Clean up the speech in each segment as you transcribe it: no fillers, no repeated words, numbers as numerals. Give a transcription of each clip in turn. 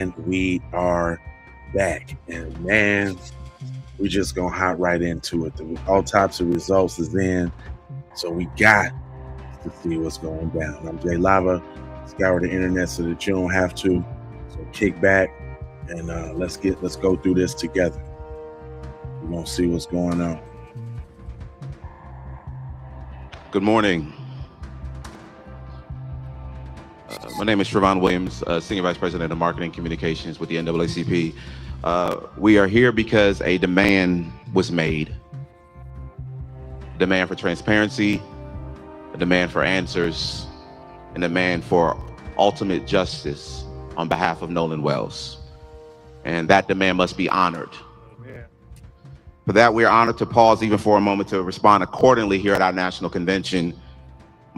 And we are back, and man, we just gonna hop right into it. The autopsy results is in, so we got to see what's going down. I'm Jay Lava. Scour the internet so that you don't have to. So kick back and let's go through this together. We're gonna see what's going on. Good morning. My name is Trevon Williams, Senior Vice President of Marketing Communications with the NAACP. We are here because a demand was made. A demand for transparency, a demand for answers, and a demand for ultimate justice on behalf of Nolan Wells. And that demand must be honored. Amen. For that, we are honored to pause even for a moment to respond accordingly here at our national convention.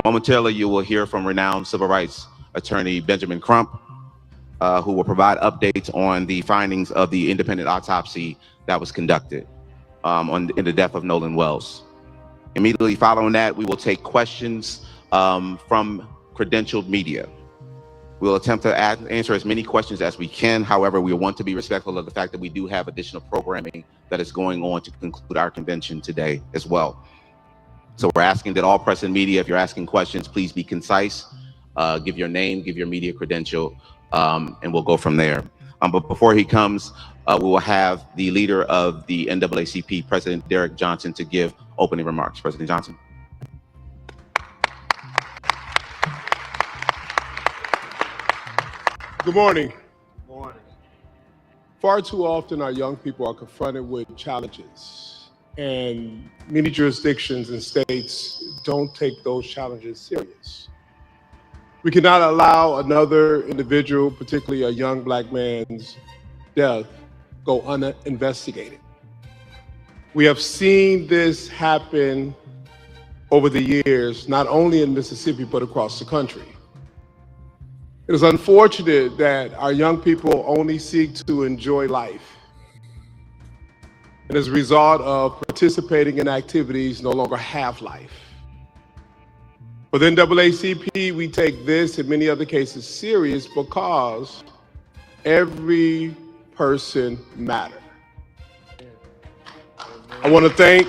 Momentarily, you will hear from renowned civil rights attorney Ben Crump, who will provide updates on the findings of the independent autopsy that was conducted in the death of Nolan Wells. Immediately following that, we will take questions from credentialed media. We'll attempt to answer as many questions as we can. However, we want to be respectful of the fact that we do have additional programming that is going on to conclude our convention today as well. So we're asking that all press and media, if you're asking questions, please be concise. Give your name, give your media credential, and we'll go from there. But before he comes, we will have the leader of the NAACP, President Derek Johnson, to give opening remarks. President Johnson. Good morning. Good morning. Far too often, our young people are confronted with challenges, and many jurisdictions and states don't take those challenges serious. We cannot allow another individual, particularly a young Black man's death, go uninvestigated. We have seen this happen over the years, not only in Mississippi, but across the country. It is unfortunate that our young people only seek to enjoy life, and as a result of participating in activities, no longer have life. For the NAACP, we take this and many other cases serious because every person matters. I want to thank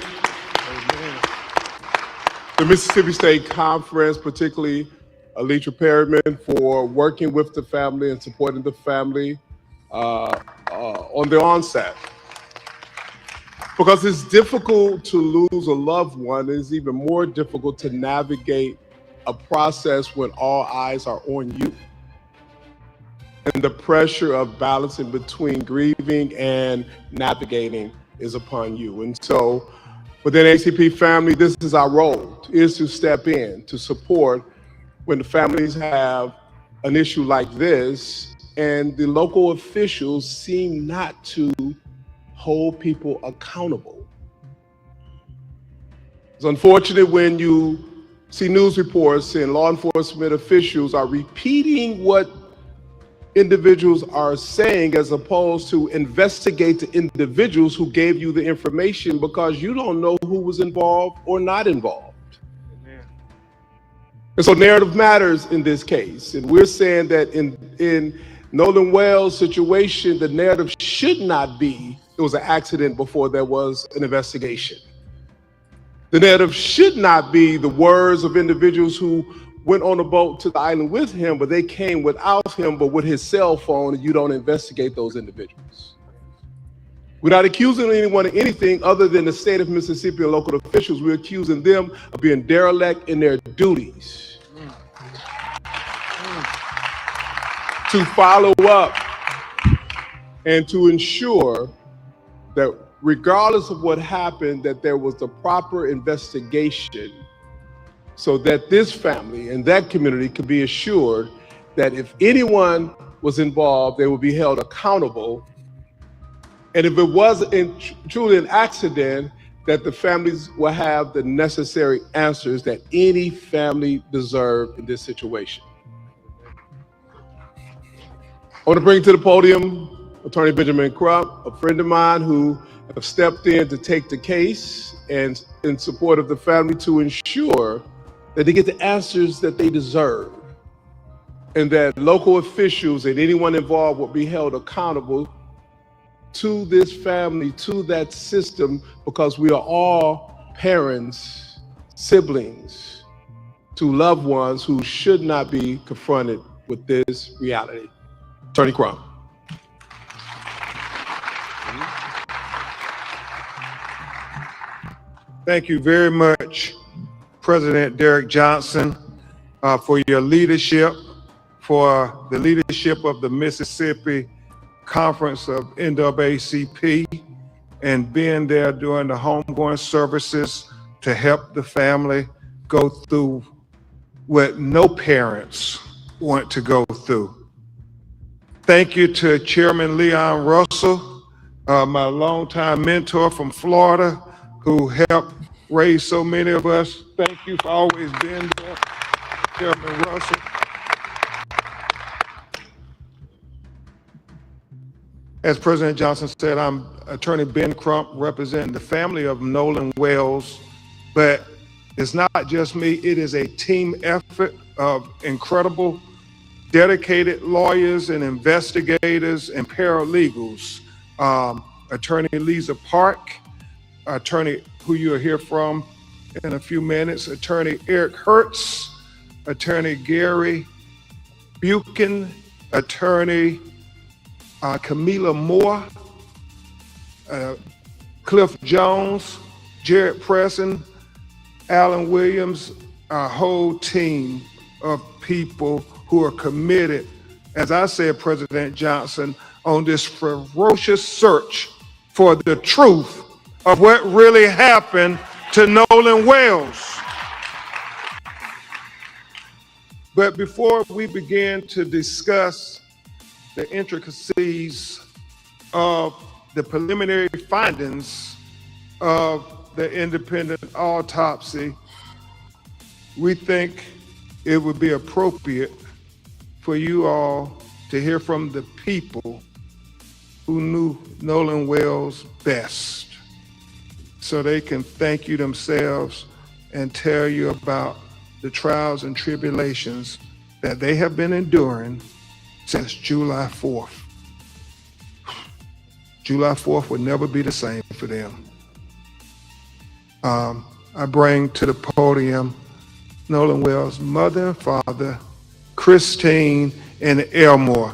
the Mississippi State Conference, particularly Alitra Perryman, for working with the family and supporting the family on the onset. Because it's difficult to lose a loved one, it's even more difficult to navigate a process when all eyes are on you. And the pressure of balancing between grieving and navigating is upon you. And so within ACP family, this is our role, is to step in, to support when the families have an issue like this, and the local officials seem not to hold people accountable. It's unfortunate when you see news reports and law enforcement officials are repeating what individuals are saying as opposed to investigate the individuals who gave you the information, because you don't know who was involved or not involved. Amen. And so narrative matters in this case. And we're saying that in Nolan Wells' situation, the narrative should not be it was an accident before there was an investigation. The narrative should not be the words of individuals who went on a boat to the island with him, but they came without him, but with his cell phone, and you don't investigate those individuals. We're not accusing anyone of anything other than the state of Mississippi and local officials. We're accusing them of being derelict in their duties. To follow up and to ensure that regardless of what happened, that there was the proper investigation so that this family and that community could be assured that if anyone was involved, they would be held accountable. And if it was truly an accident, that the families will have the necessary answers that any family deserved in this situation. I want to bring to the podium Attorney Ben Crump, a friend of mine who have stepped in to take the case and in support of the family to ensure that they get the answers that they deserve. and that local officials and anyone involved will be held accountable to this family, to that system, because we are all parents, siblings, to loved ones who should not be confronted with this reality. Attorney Crump. Thank you very much, President Derrick Johnson, for your leadership, for the leadership of the Mississippi Conference of NAACP, and being there during the homegoing services to help the family go through what no parents want to go through. Thank you to Chairman Leon Russell, my longtime mentor from Florida, who helped raise so many of us. Thank you for always being there, Chairman Russell. As President Johnson said, I'm Attorney Ben Crump, representing the family of Nolan Wells, but it's not just me, it is a team effort of incredible, dedicated lawyers and investigators and paralegals. Attorney Lisa Park, attorney who you'll hear from in a few minutes, Attorney Eric Hertz, Attorney Gary Buchan, Attorney Camila Moore, Cliff Jones, Jared Preston, Alan Williams, our whole team of people who are committed, as I said, President Johnson, on this ferocious search for the truth of what really happened to Nolan Wells. But before we begin to discuss the intricacies of the preliminary findings of the independent autopsy, we think it would be appropriate for you all to hear from the people who knew Nolan Wells best, so they can thank you themselves and tell you about the trials and tribulations that they have been enduring since July 4th. July 4th would never be the same for them. I bring to the podium Nolan Wells' mother and father, Christine and Elmore.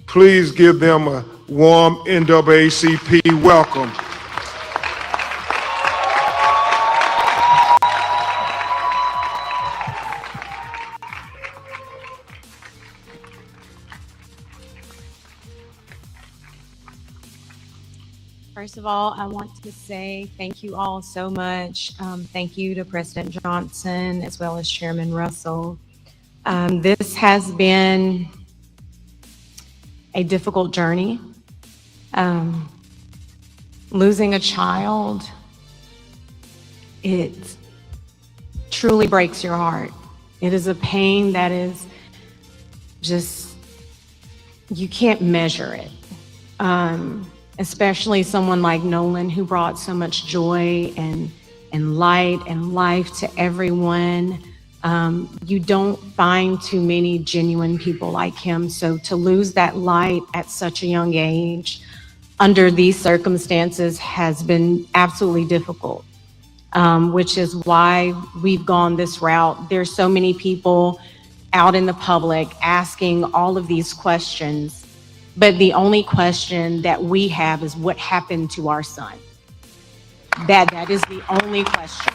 Please give them a warm NAACP welcome. First of all, I want to say thank you all so much. Thank you to President Johnson as well as Chairman Russell. This has been a difficult journey. Losing a child, it truly breaks your heart. It is a pain that is just, you can't measure it. Especially someone like Nolan, who brought so much joy and light and life to everyone. You don't find too many genuine people like him. So to lose that light at such a young age under these circumstances has been absolutely difficult, which is why we've gone this route. There's so many people out in the public asking all of these questions, but the only question that we have is what happened to our son. That is the only question.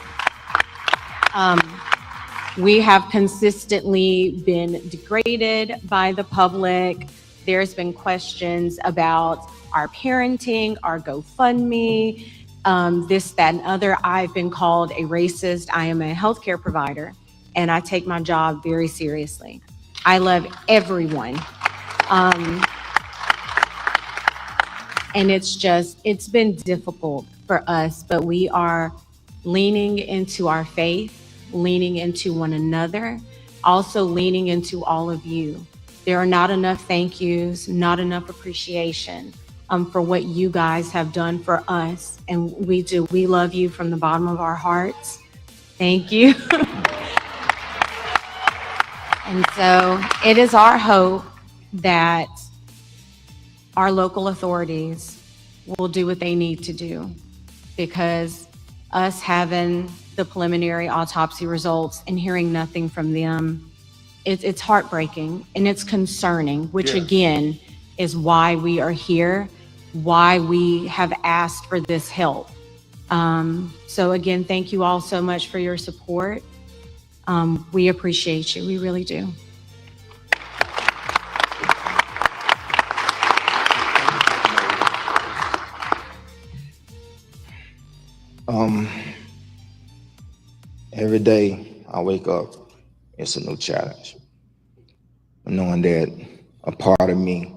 We have consistently been degraded by the public. There's been questions about our parenting, our GoFundMe, this, that, and other. I've been called a racist. I am a healthcare provider, and I take my job very seriously. I love everyone. And it's been difficult for us, but we are leaning into our faith, leaning into one another, also leaning into all of you. There are not enough thank yous, not enough appreciation for what you guys have done for us. And we do. We love you from the bottom of our hearts. Thank you. And so it is our hope that our local authorities will do what they need to do, because us having the preliminary autopsy results and hearing nothing from them, it's heartbreaking and it's concerning, which again is why we are here, why we have asked for this help. So again, thank you all so much for your support. We appreciate you, we really do. Every day I wake up, it's a new challenge. Knowing that a part of me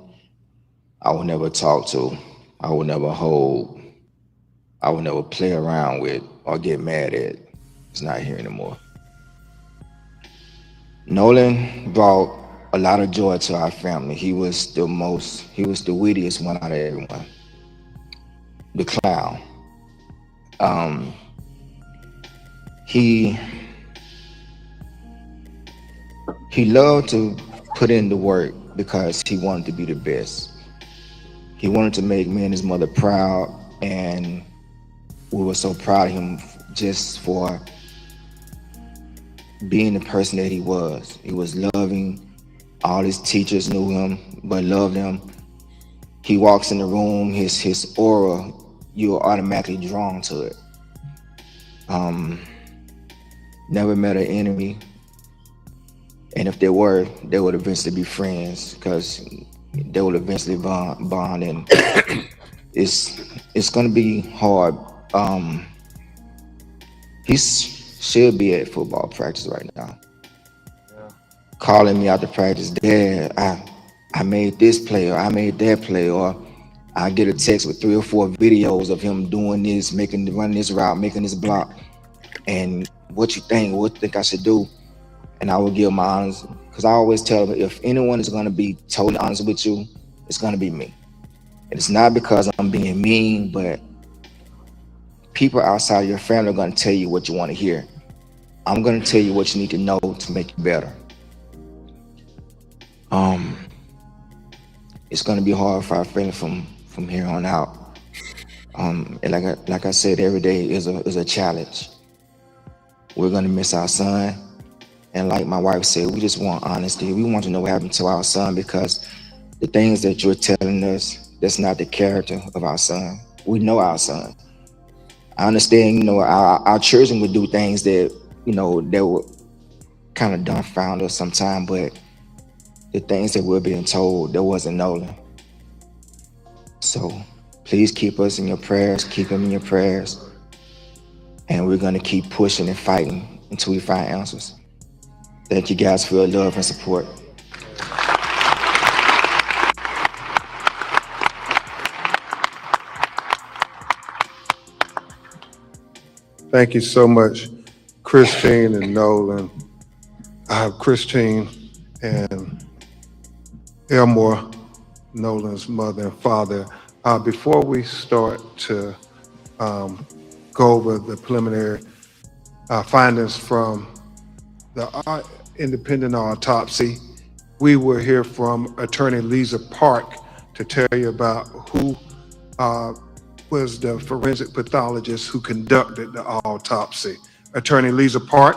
I will never talk to, I will never hold, I will never play around with or get mad at, it's not here anymore. Nolan brought a lot of joy to our family. He was the wittiest one out of everyone. The clown. He loved to put in the work because he wanted to be the best. He wanted to make me and his mother proud, and we were so proud of him just for being the person that he was. He was loving. All his teachers knew him, but loved him. He walks in the room, his aura, you are automatically drawn to it. Never met an enemy, and if they would eventually be friends, because they will eventually bond, and it's gonna be hard. He should be at football practice right now. Yeah. Calling me after practice, Dad, I made this play, or I made that play, or I get a text with 3 or 4 videos of him doing this, running this route, making this block. And what you think I should do? And I will give my honest, because I always tell them, if anyone is going to be totally honest with you, it's going to be me. And it's not because I'm being mean, but people outside of your family are going to tell you what you want to hear. I'm going to tell you what you need to know to make you better. It's going to be hard for our family from here on out. And like I said, every day is a challenge. We're going to miss our son. And like my wife said, we just want honesty. We want to know what happened to our son, because the things that you're telling us, that's not the character of our son. We know our son. I understand, our children would do things that, they would kind of dumbfound us sometimes, but the things that we're being told, that wasn't Nolan. So please keep us in your prayers, keep him in your prayers. And we're going to keep pushing and fighting until we find answers. Thank you guys for your love and support. Thank you so much, Christine and Nolan. Christine and Elmore, Nolan's mother and father. Before we start to go over the preliminary findings from the independent autopsy, we will hear from Attorney Lisa Park to tell you about who was the forensic pathologist who conducted the autopsy. Attorney Lisa Park.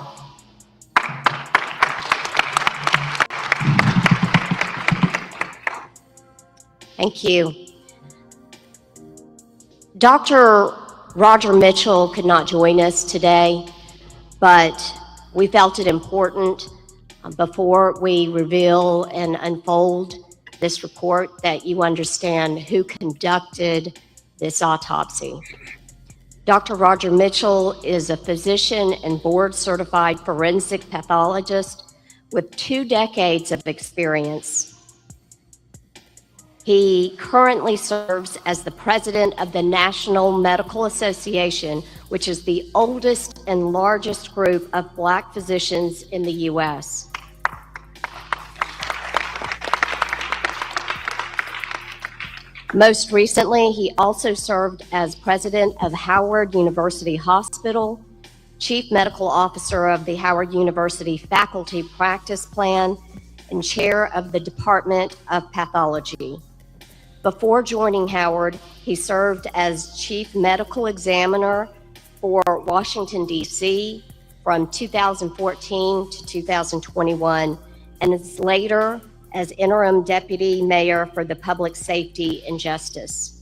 Thank you. Dr. Roger Mitchell could not join us today, but we felt it important before we reveal and unfold this report that you understand who conducted this autopsy. Dr. Roger Mitchell is a physician and board-certified forensic pathologist with 2 decades of experience. He currently serves as the president of the National Medical Association, which is the oldest and largest group of Black physicians in the U.S. Most recently, he also served as president of Howard University Hospital, chief medical officer of the Howard University Faculty Practice Plan, and chair of the Department of Pathology. Before joining Howard, he served as chief medical examiner for Washington, D.C. from 2014 to 2021, and is later as interim deputy mayor for the Public Safety and Justice.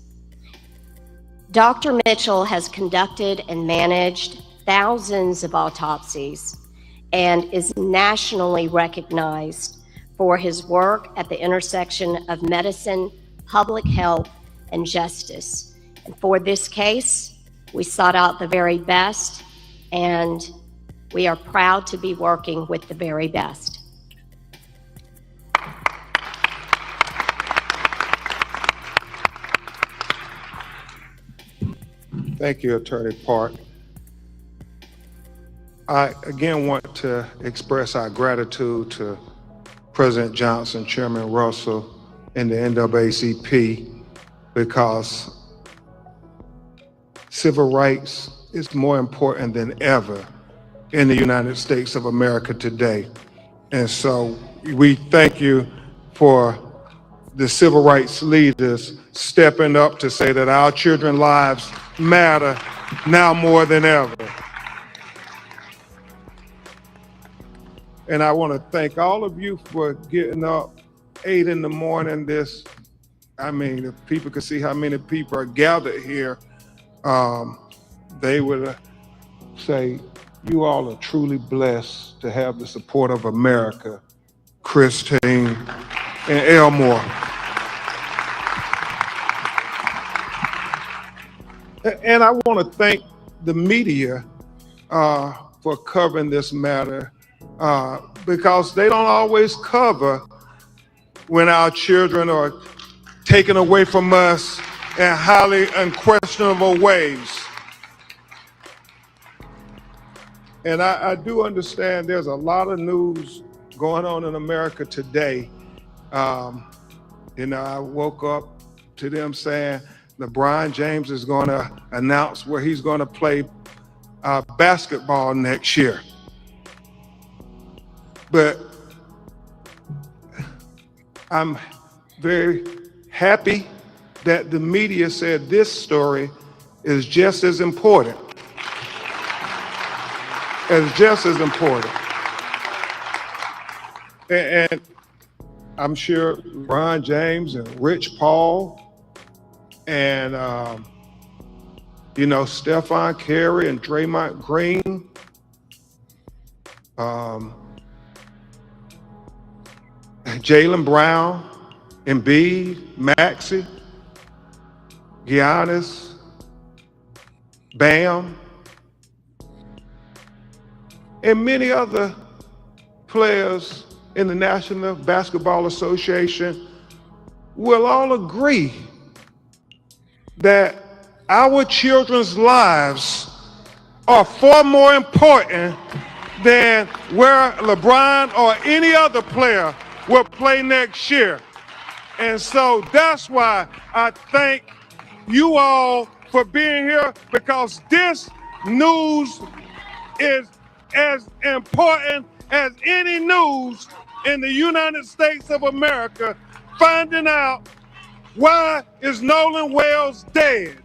Dr. Mitchell has conducted and managed thousands of autopsies and is nationally recognized for his work at the intersection of medicine, public health, and justice. And for this case, we sought out the very best, and we are proud to be working with the very best. Thank you, Attorney Park. I again want to express our gratitude to President Johnson, Chairman Russell, and the NAACP, because civil rights is more important than ever in the United States of America today. And so we thank you for the civil rights leaders stepping up to say that our children's lives matter now more than ever. And I want to thank all of you for getting up 8 in the morning. If people could see how many people are gathered here, they would say, you all are truly blessed to have the support of America, Christine and Elmore. And I want to thank the media for covering this matter, because they don't always cover when our children are taken away from us in highly unquestionable ways. And I do understand there's a lot of news going on in America today. I woke up to them saying LeBron James is going to announce where he's going to play basketball next year. But I'm very happy that the media said this story is just as important. And I'm sure LeBron James and Rich Paul and Stephon Curry and Draymond Green, Jaylen Brown, Embiid, Maxey, Giannis, Bam, and many other players in the National Basketball Association will all agree that our children's lives are far more important than where LeBron or any other player will play next year. And so that's why I thank you all for being here, because this news is as important as any news in the United States of America, finding out why is Nolan Wells dead.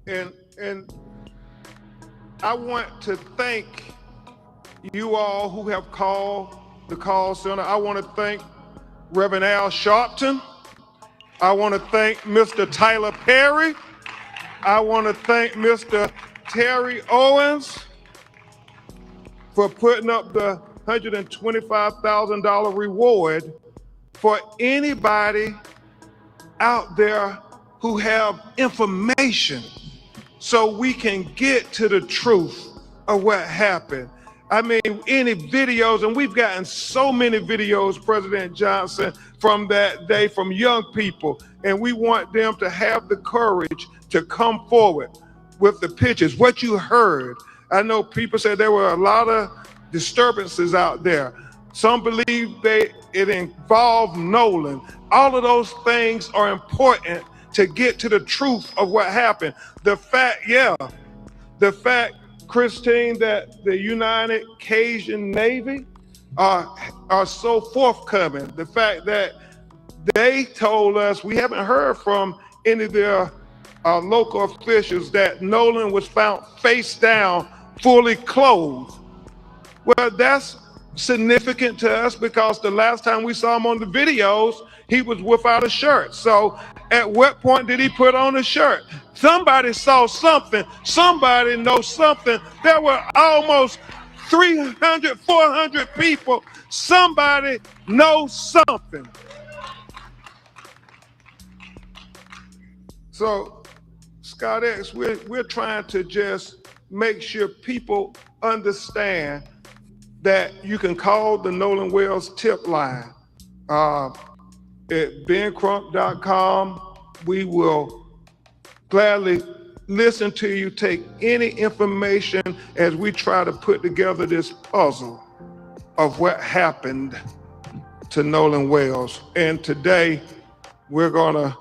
And I want to thank you all who have called the call center. I want to thank Reverend Al Sharpton. I want to thank Mr. Tyler Perry. I want to thank Mr. Terry Owens for putting up the $125,000 reward for anybody out there who have information so we can get to the truth of what happened. I mean, any videos, and we've gotten so many videos, President Johnson, from that day from young people, and we want them to have the courage to come forward with the pictures, what you heard. I know people said there were a lot of disturbances out there. Some believe it involved Nolan. All of those things are important to get to the truth of what happened. The fact Christine, that the United Cajun Navy are so forthcoming. The fact that they told us, we haven't heard from any of their local officials, that Nolan was found face down, fully clothed. Well, that's significant to us because the last time we saw him on the videos, he was without a shirt. So at what point did he put on a shirt? Somebody saw something. Somebody knows something. There were almost 300, 400 people. Somebody knows something. So, Scott X, we're trying to just make sure people understand that you can call the Nolan Wells tip line at bencrump.com. We will gladly listen to you, take any information as we try to put together this puzzle of what happened to Nolan Wells. And today, we're gonna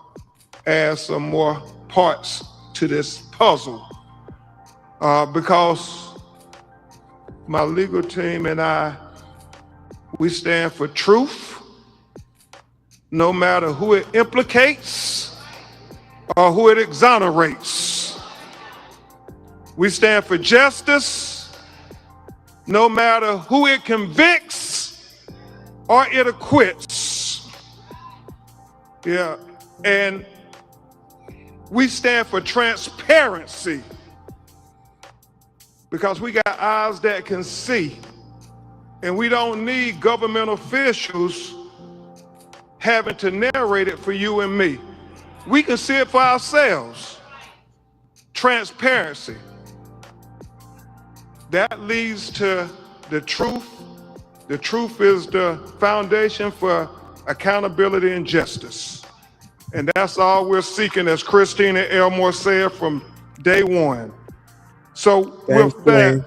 add some more parts to this puzzle because my legal team and I, we stand for truth, no matter who it implicates or who it exonerates. We stand for justice, no matter who it convicts or it acquits. Yeah, and we stand for transparency because we got eyes that can see, and we don't need government officials having to narrate it for you and me. We can see it for ourselves. Transparency. That leads to the truth. The truth is the foundation for accountability and justice. And that's all we're seeking, as Christina Elmore said from day one. So Thanks, with that,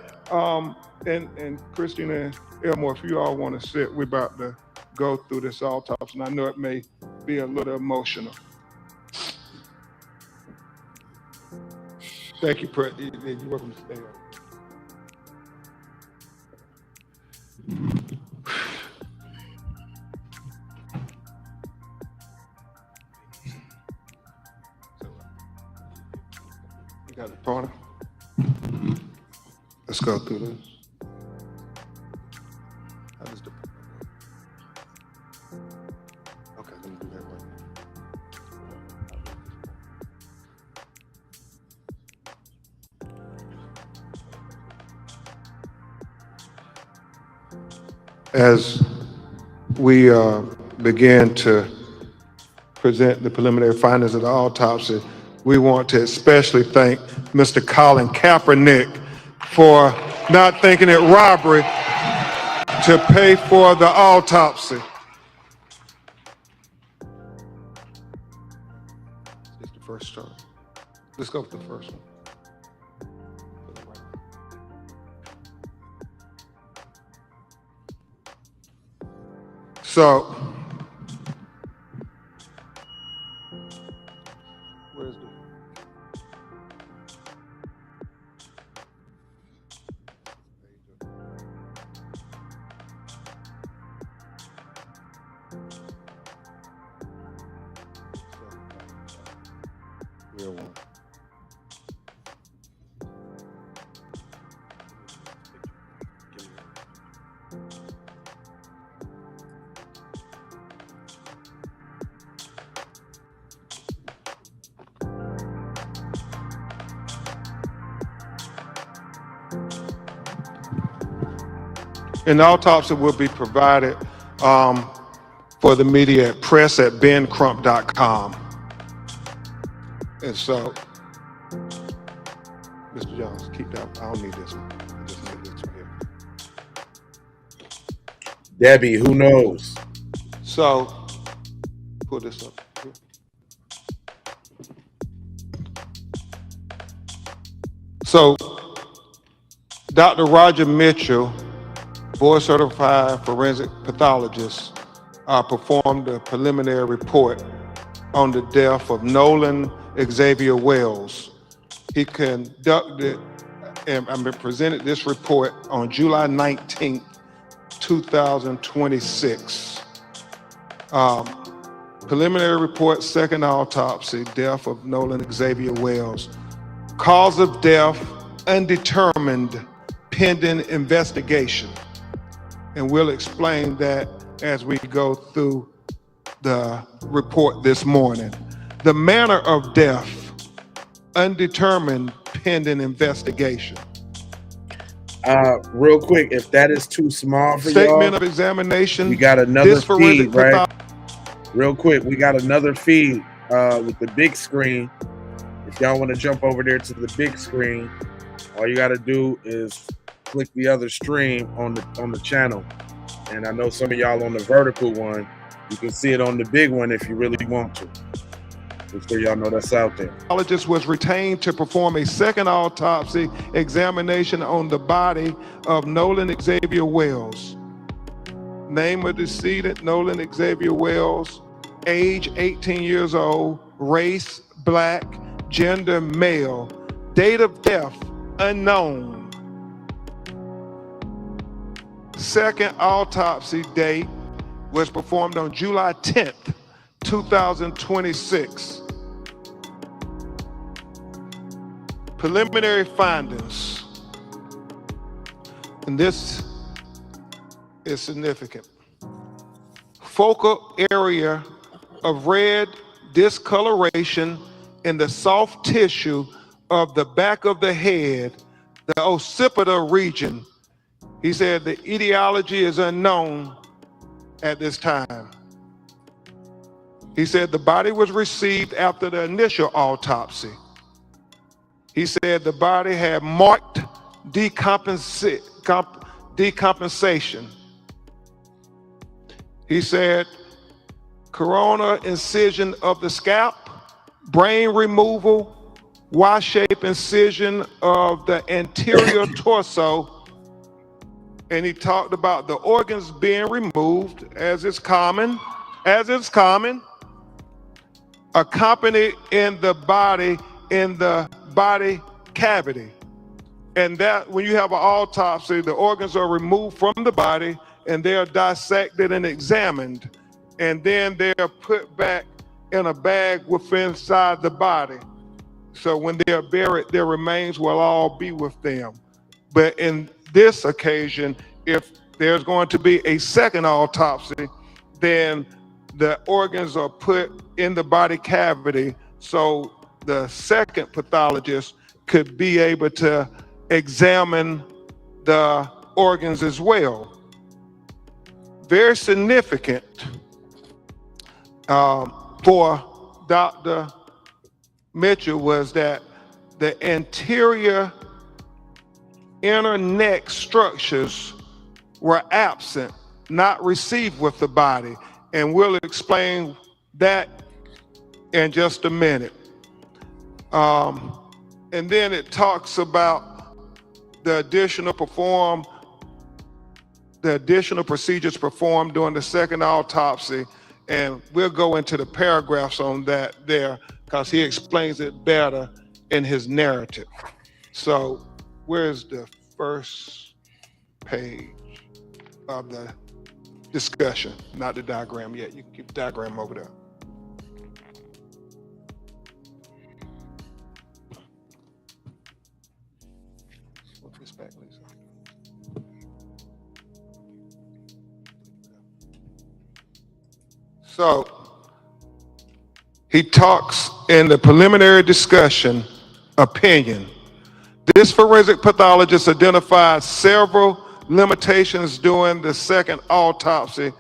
and Christina Elmore, if you all want to sit, we're about to go through this autopsy, and I know it may be a little emotional. Thank you, You're welcome to stay. You got the pointer? Let's go through this. How does the... Okay, let me do that right now. As we begin to present the preliminary findings of the autopsy, we want to especially thank Mr. Colin Kaepernick for not thinking it robbery to pay for the autopsy. It's the first start. Let's go with the first one. So, where's the... Real one. An autopsy will be provided for the media at press@bencrump.com. And so, Mr. Jones, keep that. I don't need this one. I just need this one here. Debbie, who knows? So, pull this up. So, Dr. Roger Mitchell, board-certified forensic pathologist, performed a preliminary report on the death of Nolan Xavier Wells. He conducted and I presented this report on July 19th, 2026. Preliminary report, second autopsy, death of Nolan Xavier Wells. Cause of death, undetermined, pending investigation. And we'll explain that as we go through the report this morning. The manner of death, undetermined, pending investigation. Real quick, if that is too small for Statement y'all, of examination. we got another feed, right? pathology. Real quick, we got another feed with the big screen. If y'all want to jump over there to the big screen, all you got to do is click the other stream on the channel. And I know some of y'all on the vertical one, you can see it on the big one if you really want to. Just so y'all know that's out there. Pathologist was retained to perform a second autopsy examination on the body of Nolan Xavier Wells. Name of decedent, Nolan Xavier Wells. Age, 18 years old. Race, black. Gender, male. Date of death, unknown. Second autopsy date was performed on July 10th, 2026. Preliminary findings. And this is significant. Focal area of red discoloration in the soft tissue of the back of the head, the occipital region. He said the etiology is unknown at this time. He said the body was received after the initial autopsy. He said the body had marked decompensation. He said corona incision of the scalp, brain removal, Y-shaped incision of the anterior torso, and he talked about the organs being removed as is common, accompanied in the body cavity. And that when you have an autopsy, the organs are removed from the body and they are dissected and examined. And then they are put back in a bag within inside the body. So when they are buried, their remains will all be with them. But in this occasion, if there's going to be a second autopsy, then the organs are put in the body cavity so the second pathologist could be able to examine the organs as well. Very significant for Dr. Mitchell was that the anterior inner neck structures were absent, not received with the body. And we'll explain that in just a minute. And then it talks about the additional procedures performed during the second autopsy. And we'll go into the paragraphs on that there because he explains it better in his narrative. So where's the first page of the discussion? Not the diagram yet. You can keep the diagram over there. Flip this back, Lisa. So he talks in the preliminary discussion opinion. This forensic pathologist identified several limitations during the second autopsy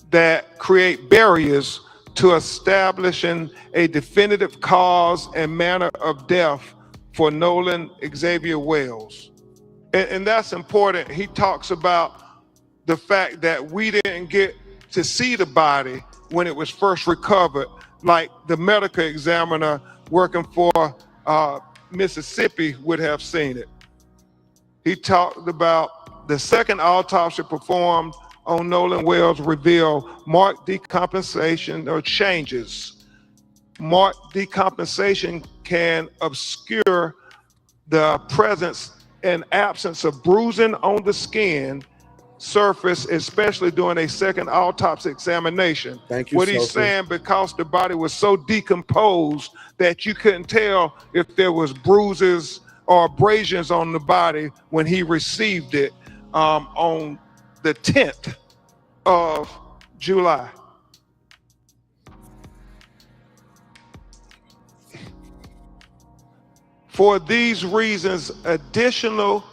that create barriers to establishing a definitive cause and manner of death for Nolan Xavier Wells. And that's important. He talks about the fact that we didn't get to see the body when it was first recovered, like the medical examiner working for Mississippi would have seen it. He talked about the second autopsy performed on Nolan Wells revealed marked decompensation or changes. Marked decompensation can obscure the presence and absence of bruising on the skin surface, especially during a second autopsy examination. Thank you, What he's Sophie. saying, because the body was so decomposed that you couldn't tell if there was bruises or abrasions on the body when he received it on the 10th of July. For these reasons, additional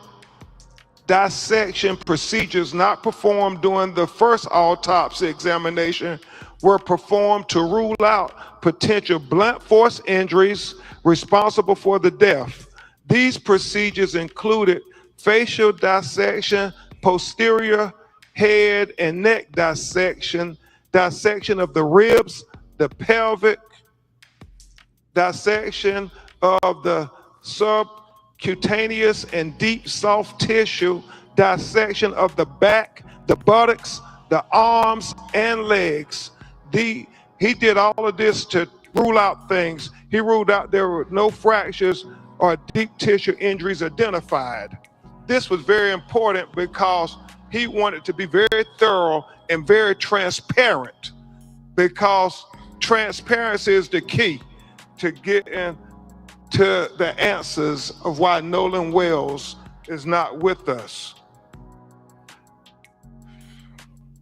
dissection procedures not performed during the first autopsy examination were performed to rule out potential blunt force injuries responsible for the death. These procedures included facial dissection, posterior head and neck dissection, dissection of the ribs, the pelvic, dissection of the subcutaneous and deep soft tissue, dissection of the back, the buttocks, the arms and legs. He did all of this to rule out things. He ruled out there were no fractures or deep tissue injuries identified. This was very important because he wanted to be very thorough and very transparent, because transparency is the key to getting to the answers of why Nolan Wells is not with us.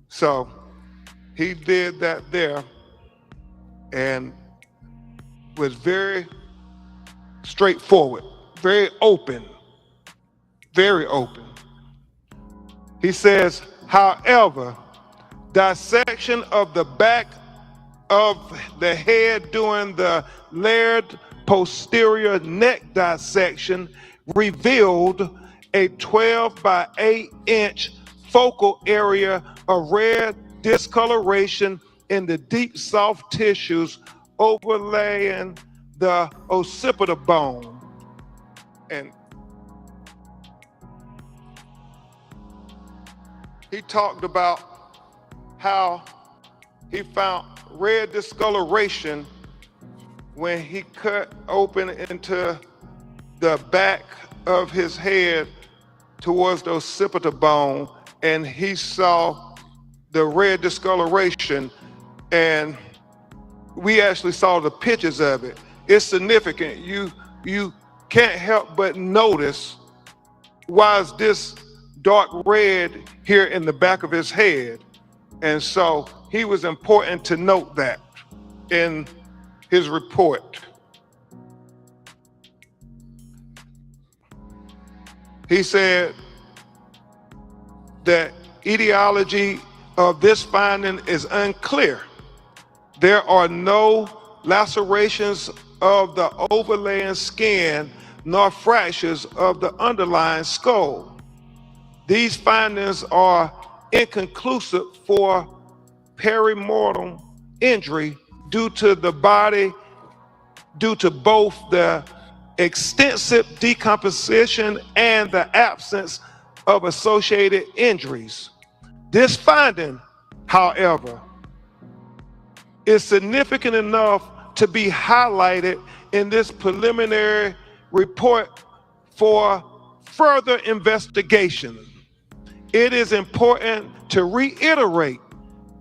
So he did that there and was very straightforward, very open, very open. He says, however, dissection of the back of the head during the layered posterior neck dissection revealed a 12 by 8 inch focal area of red discoloration in the deep soft tissues overlaying the occipital bone. And he talked about how he found red discoloration when he cut open into the back of his head towards the occipital bone, and he saw the red discoloration, and we actually saw the pictures of it. It's significant. You can't help but notice, why is this dark red here in the back of his head? And so he was important to note that in his report. He said that etiology of this finding is unclear. There are no lacerations of the overlaying skin nor fractures of the underlying skull. These findings are inconclusive for perimortem injury due to both the extensive decomposition and the absence of associated injuries. This finding, however, is significant enough to be highlighted in this preliminary report for further investigation. It is important to reiterate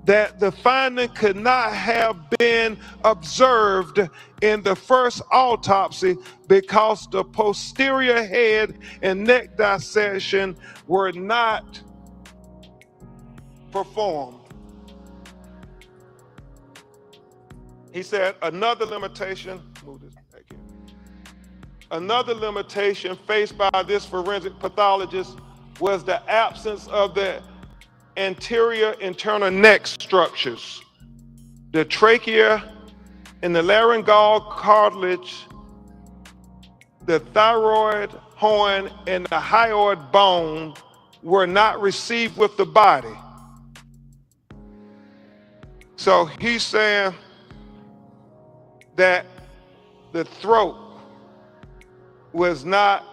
that the finding could not have been observed in the first autopsy because the posterior head and neck dissection were not performed. He said another limitation, another limitation faced by this forensic pathologist was the absence of the anterior internal neck structures. The trachea and the laryngeal cartilage, the thyroid horn, and the hyoid bone were not received with the body. So he's saying that the throat was not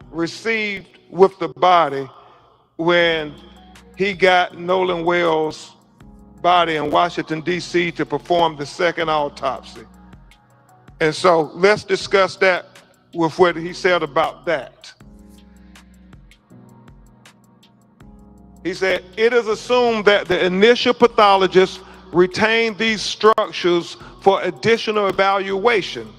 received with the body when he got Nolan Wells' body in Washington, D.C. to perform the second autopsy. And so let's discuss that with what he said about that. He said, it is assumed that the initial pathologist retained these structures for additional evaluation.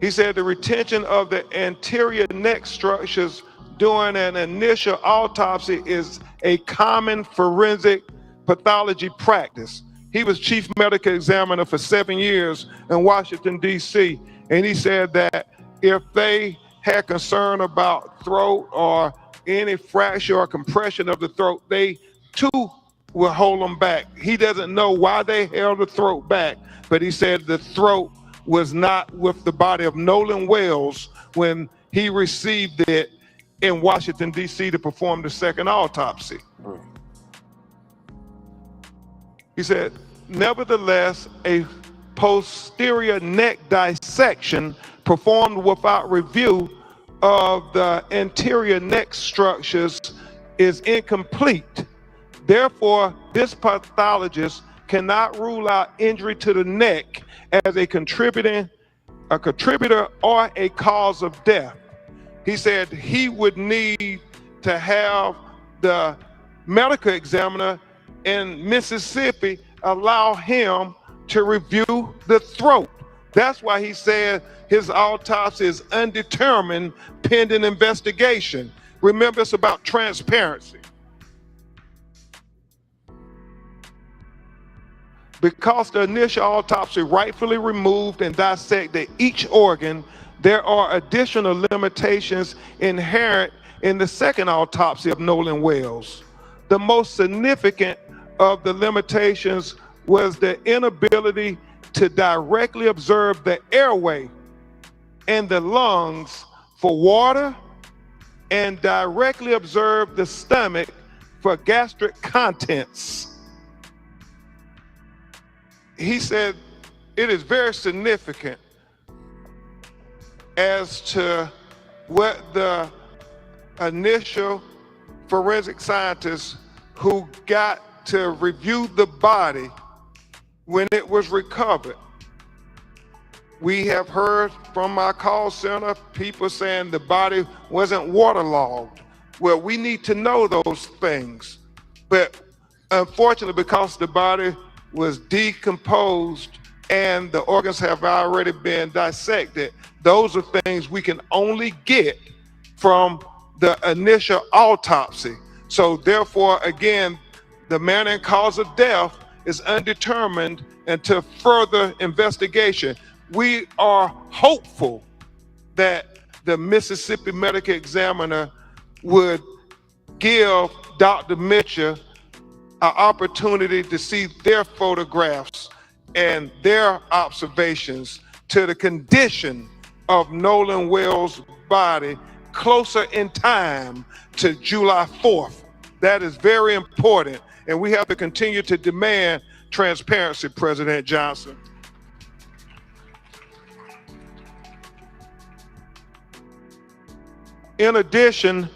He said the retention of the anterior neck structures during an initial autopsy is a common forensic pathology practice. He was chief medical examiner for 7 years in Washington, D.C., and he said that if they had concern about throat or any fracture or compression of the throat, they too will hold them back. He doesn't know why they held the throat back, but he said the throat was not with the body of Nolan Wells when he received it in Washington, D.C. to perform the second autopsy. He said, nevertheless, a posterior neck dissection performed without review of the anterior neck structures is incomplete. Therefore, this pathologist cannot rule out injury to the neck as a contributor or a cause of death. He said he would need to have the medical examiner in Mississippi allow him to review the throat. That's why he said his autopsy is undetermined pending investigation. Remember, it's about transparency. Because the initial autopsy rightfully removed and dissected each organ, there are additional limitations inherent in the second autopsy of Nolan Wells. The most significant of the limitations was the inability to directly observe the airway and the lungs for water and directly observe the stomach for gastric contents. He said it is very significant as to what the initial forensic scientists who got to review the body when it was recovered. We have heard from our call center people saying the body wasn't waterlogged. Well, we need to know those things. But unfortunately, because the body was decomposed and the organs have already been dissected, those are things we can only get from the initial autopsy. So therefore, again, the manner and cause of death is undetermined until further investigation. We are hopeful that the Mississippi Medical Examiner would give Dr. Mitchell an opportunity to see their photographs and their observations to the condition of Nolan Wells' body closer in time to July 4th. That is very important, and we have to continue to demand transparency, President Johnson. In addition,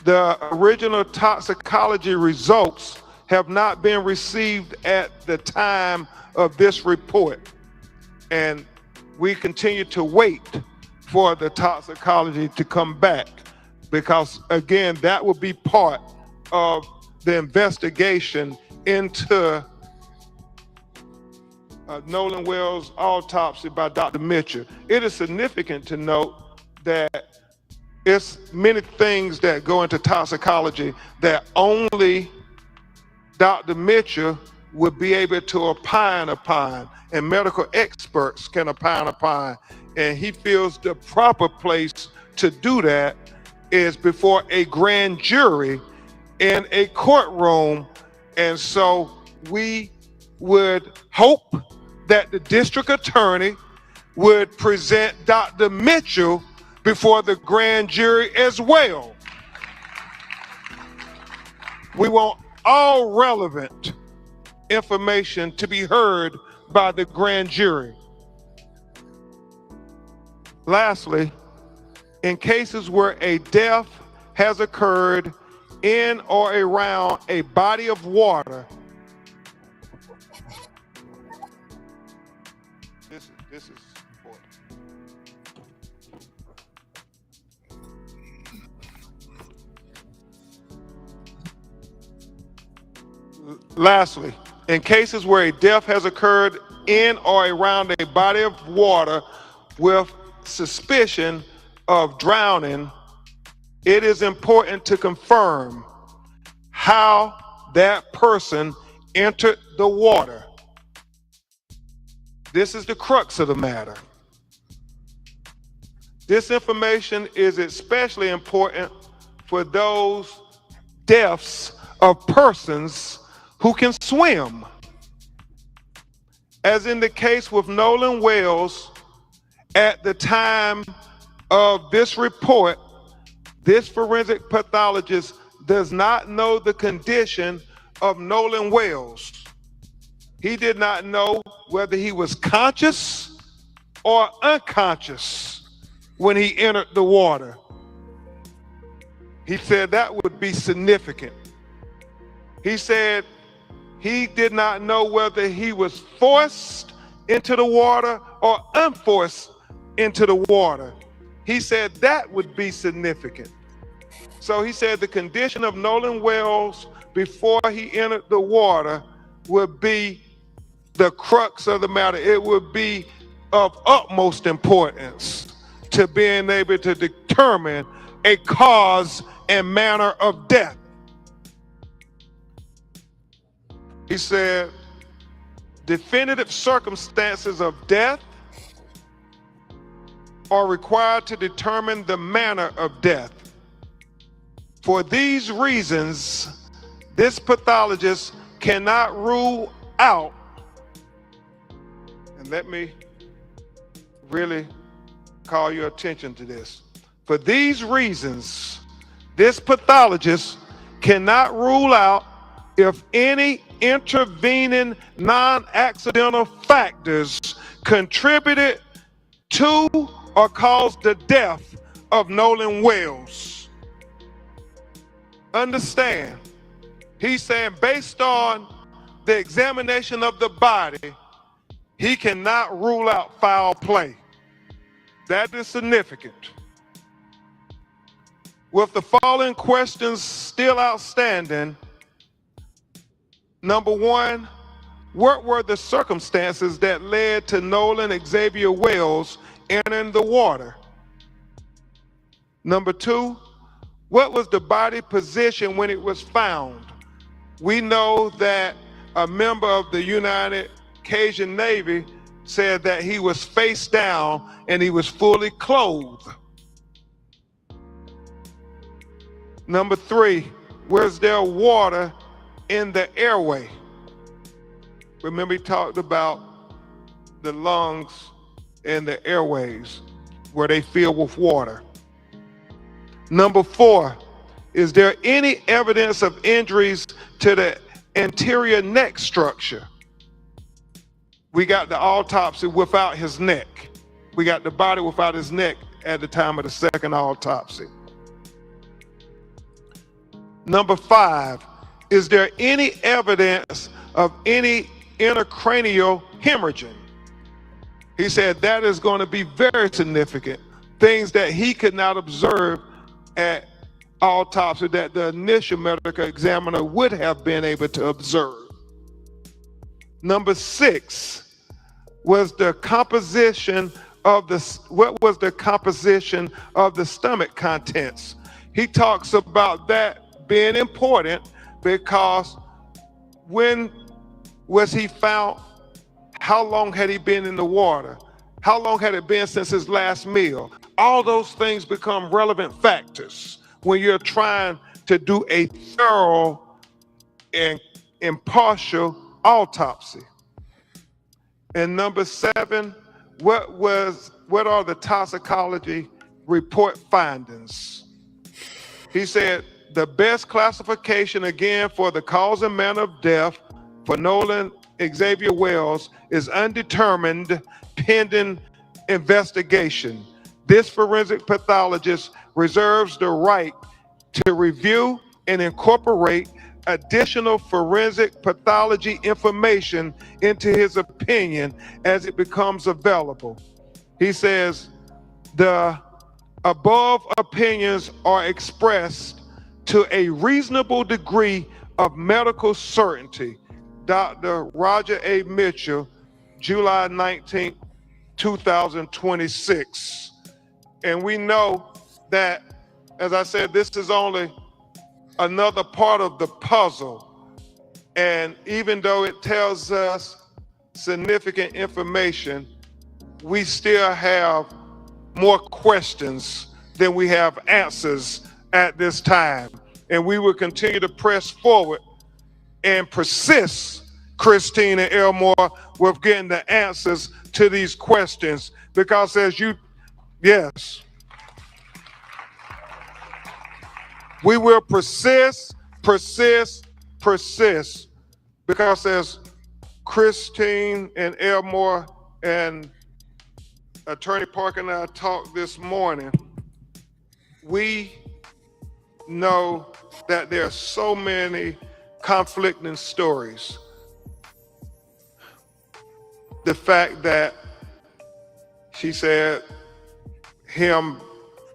the original toxicology results have not been received at the time of this report. And we continue to wait for the toxicology to come back because, again, that will be part of the investigation into Nolan Wells' autopsy by Dr. Mitchell. It is significant to note that it's many things that go into toxicology that only Dr. Mitchell would be able to opine upon, and medical experts can opine upon. And he feels the proper place to do that is before a grand jury in a courtroom. And so we would hope that the district attorney would present Dr. Mitchell before the grand jury as well. We want all relevant information to be heard by the grand jury. Lastly, in cases where a death has occurred in or around a body of water, this is important. Lastly, in cases where a death has occurred in or around a body of water with suspicion of drowning, it is important to confirm how that person entered the water. This is the crux of the matter. This information is especially important for those deaths of persons who can swim. As in the case with Nolan Wells, at the time of this report, this forensic pathologist does not know the condition of Nolan Wells. He did not know whether he was conscious or unconscious when he entered the water. He said that would be significant. He said he did not know whether he was forced into the water or unforced into the water. He said that would be significant. So he said the condition of Nolan Wells before he entered the water would be the crux of the matter. It would be of utmost importance to being able to determine a cause and manner of death. He said, definitive circumstances of death are required to determine the manner of death. For these reasons, this pathologist cannot rule out, and let me really call your attention to this. For these reasons, this pathologist cannot rule out if any intervening non-accidental factors contributed to or caused the death of Nolan Wells. Understand, he's saying based on the examination of the body, he cannot rule out foul play. That is significant. With the following questions still outstanding, number one, what were the circumstances that led to Nolan Xavier Wells entering the water? Number two, what was the body position when it was found? We know that a member of the United Cajun Navy said that he was face down and he was fully clothed. Number three, was there water in the airway? Remember, he talked about the lungs and the airways where they fill with water. Number four, is there any evidence of injuries to the anterior neck structure? We got the autopsy without his neck. We got the body without his neck at the time of the second autopsy. Number five, is there any evidence of any intracranial hemorrhaging? He said that is going to be very significant. Things that he could not observe at autopsy that the initial medical examiner would have been able to observe. Number six, was the composition of what was the composition of the stomach contents? He talks about that being important because when was he found? How long had he been in the water? How long had it been since his last meal? All those things become relevant factors when you're trying to do a thorough and impartial autopsy. And number seven, what are the toxicology report findings? He said the best classification again for the cause and manner of death for Nolan Xavier Wells is undetermined pending investigation. This forensic pathologist reserves the right to review and incorporate additional forensic pathology information into his opinion as it becomes available. He says the above opinions are expressed to a reasonable degree of medical certainty. Dr. Roger A. Mitchell, July 19, 2026. And we know that, as I said, this is only another part of the puzzle. And even though it tells us significant information, we still have more questions than we have answers at this time. And we will continue to press forward and persist, Christine and Elmore, with getting the answers to these questions. Because as you, yes, we will persist, because as Christine and Elmore and Attorney Parker and I talked this morning, we know that there are so many conflicting stories. The fact that she said him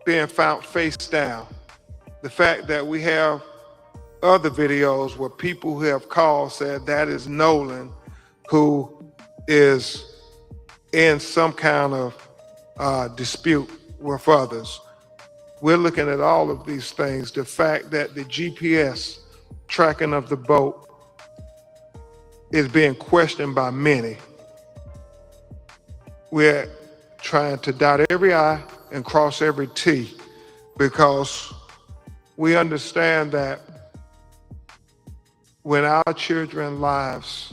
being found face down, the fact that we have other videos where people who have called said that is Nolan, who is in some kind of dispute with others. We're looking at all of these things. The fact that the GPS tracking of the boat is being questioned by many. We're trying to dot every I and cross every T, because we understand that when our children's lives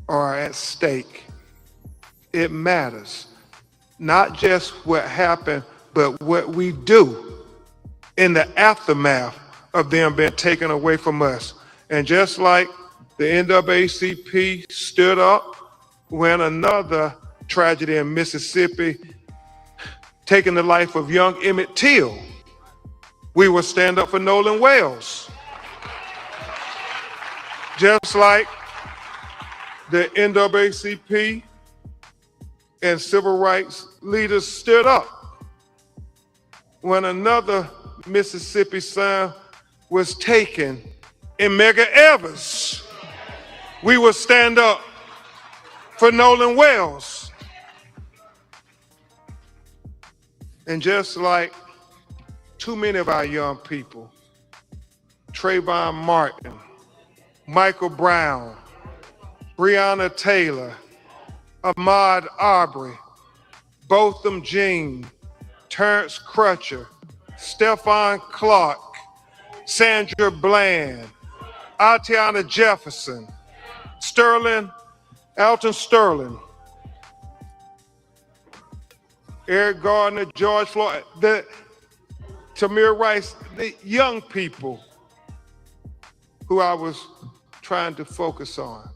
are at stake, it matters. Not just what happened, but what we do in the aftermath of them being taken away from us. And just like the NAACP stood up when another tragedy in Mississippi taking the life of young Emmett Till, we will stand up for Nolan Wells. Just like the NAACP and civil rights leaders stood up when another Mississippi son was taken in Medgar Evers. We will stand up for Nolan Wells. And just like too many of our young people, Trayvon Martin, Michael Brown, Breonna Taylor, Ahmaud Arbery, Botham Jean, Terrence Crutcher, Stephon Clark, Sandra Bland, Atiana Jefferson, Alton Sterling, Eric Gardner, George Floyd, Tamir Rice, the young people who I was trying to focus on.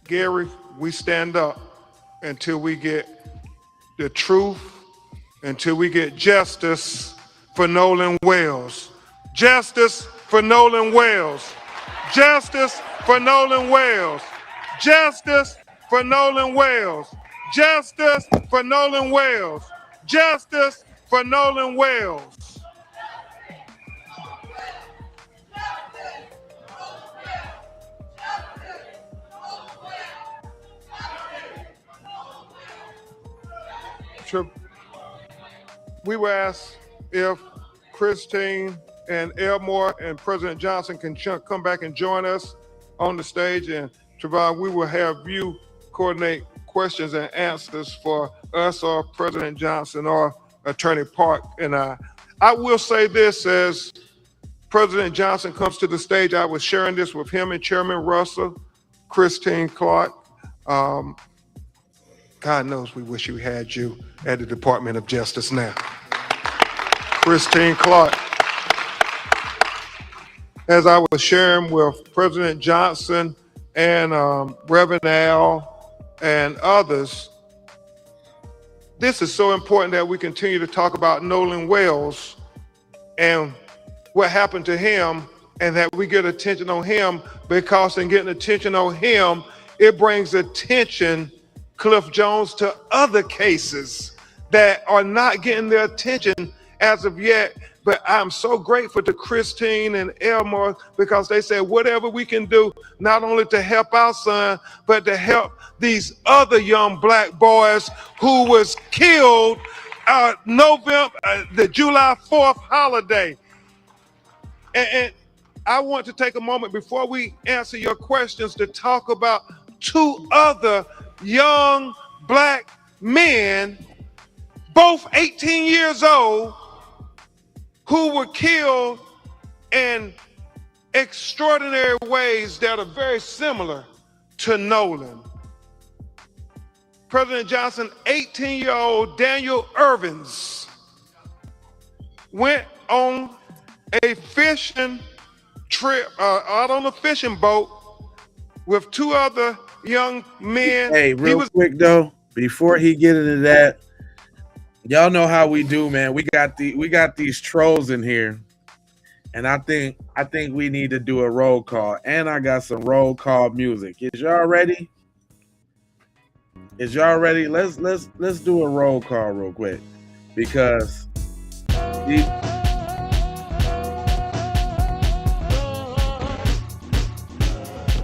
Gary, we stand up until we get the truth, until we get justice for Nolan Wells. Justice for Nolan Wells. Justice for Nolan Wells. Justice for Nolan Wells. Justice for Nolan Wells. Justice for Nolan Wells. We were asked if Christine and Elmore and President Johnson can come back and join us on the stage. And Trevon, we will have you coordinate questions and answers for us or President Johnson or Attorney Park and I. I will say this, as President Johnson comes to the stage, I was sharing this with him and Chairman Russell, Christine Clark. God knows we wish we had you at the Department of Justice now. Christine Clark. As I was sharing with President Johnson and Reverend Al and others, this is so important that we continue to talk about Nolan Wells and what happened to him, and that we get attention on him, because in getting attention on him, it brings attention, Cliff Jones, to other cases that are not getting their attention as of yet, but I'm so grateful to Christine and Elmore because they said whatever we can do, not only to help our son, but to help these other young black boys who was killed the July 4th holiday. And I want to take a moment before we answer your questions to talk about two other young black men, both 18 years old, who were killed in extraordinary ways that are very similar to Nolan. President Johnson, 18-year-old Daniel Irvins went on a fishing trip, out on a fishing boat with two other young men. Hey, real quick though, before he get into that, y'all know how we do, man. We got these trolls in here, and I think we need to do a roll call. And I got some roll call music. Is y'all ready? Is y'all ready? Let's do a roll call real quick because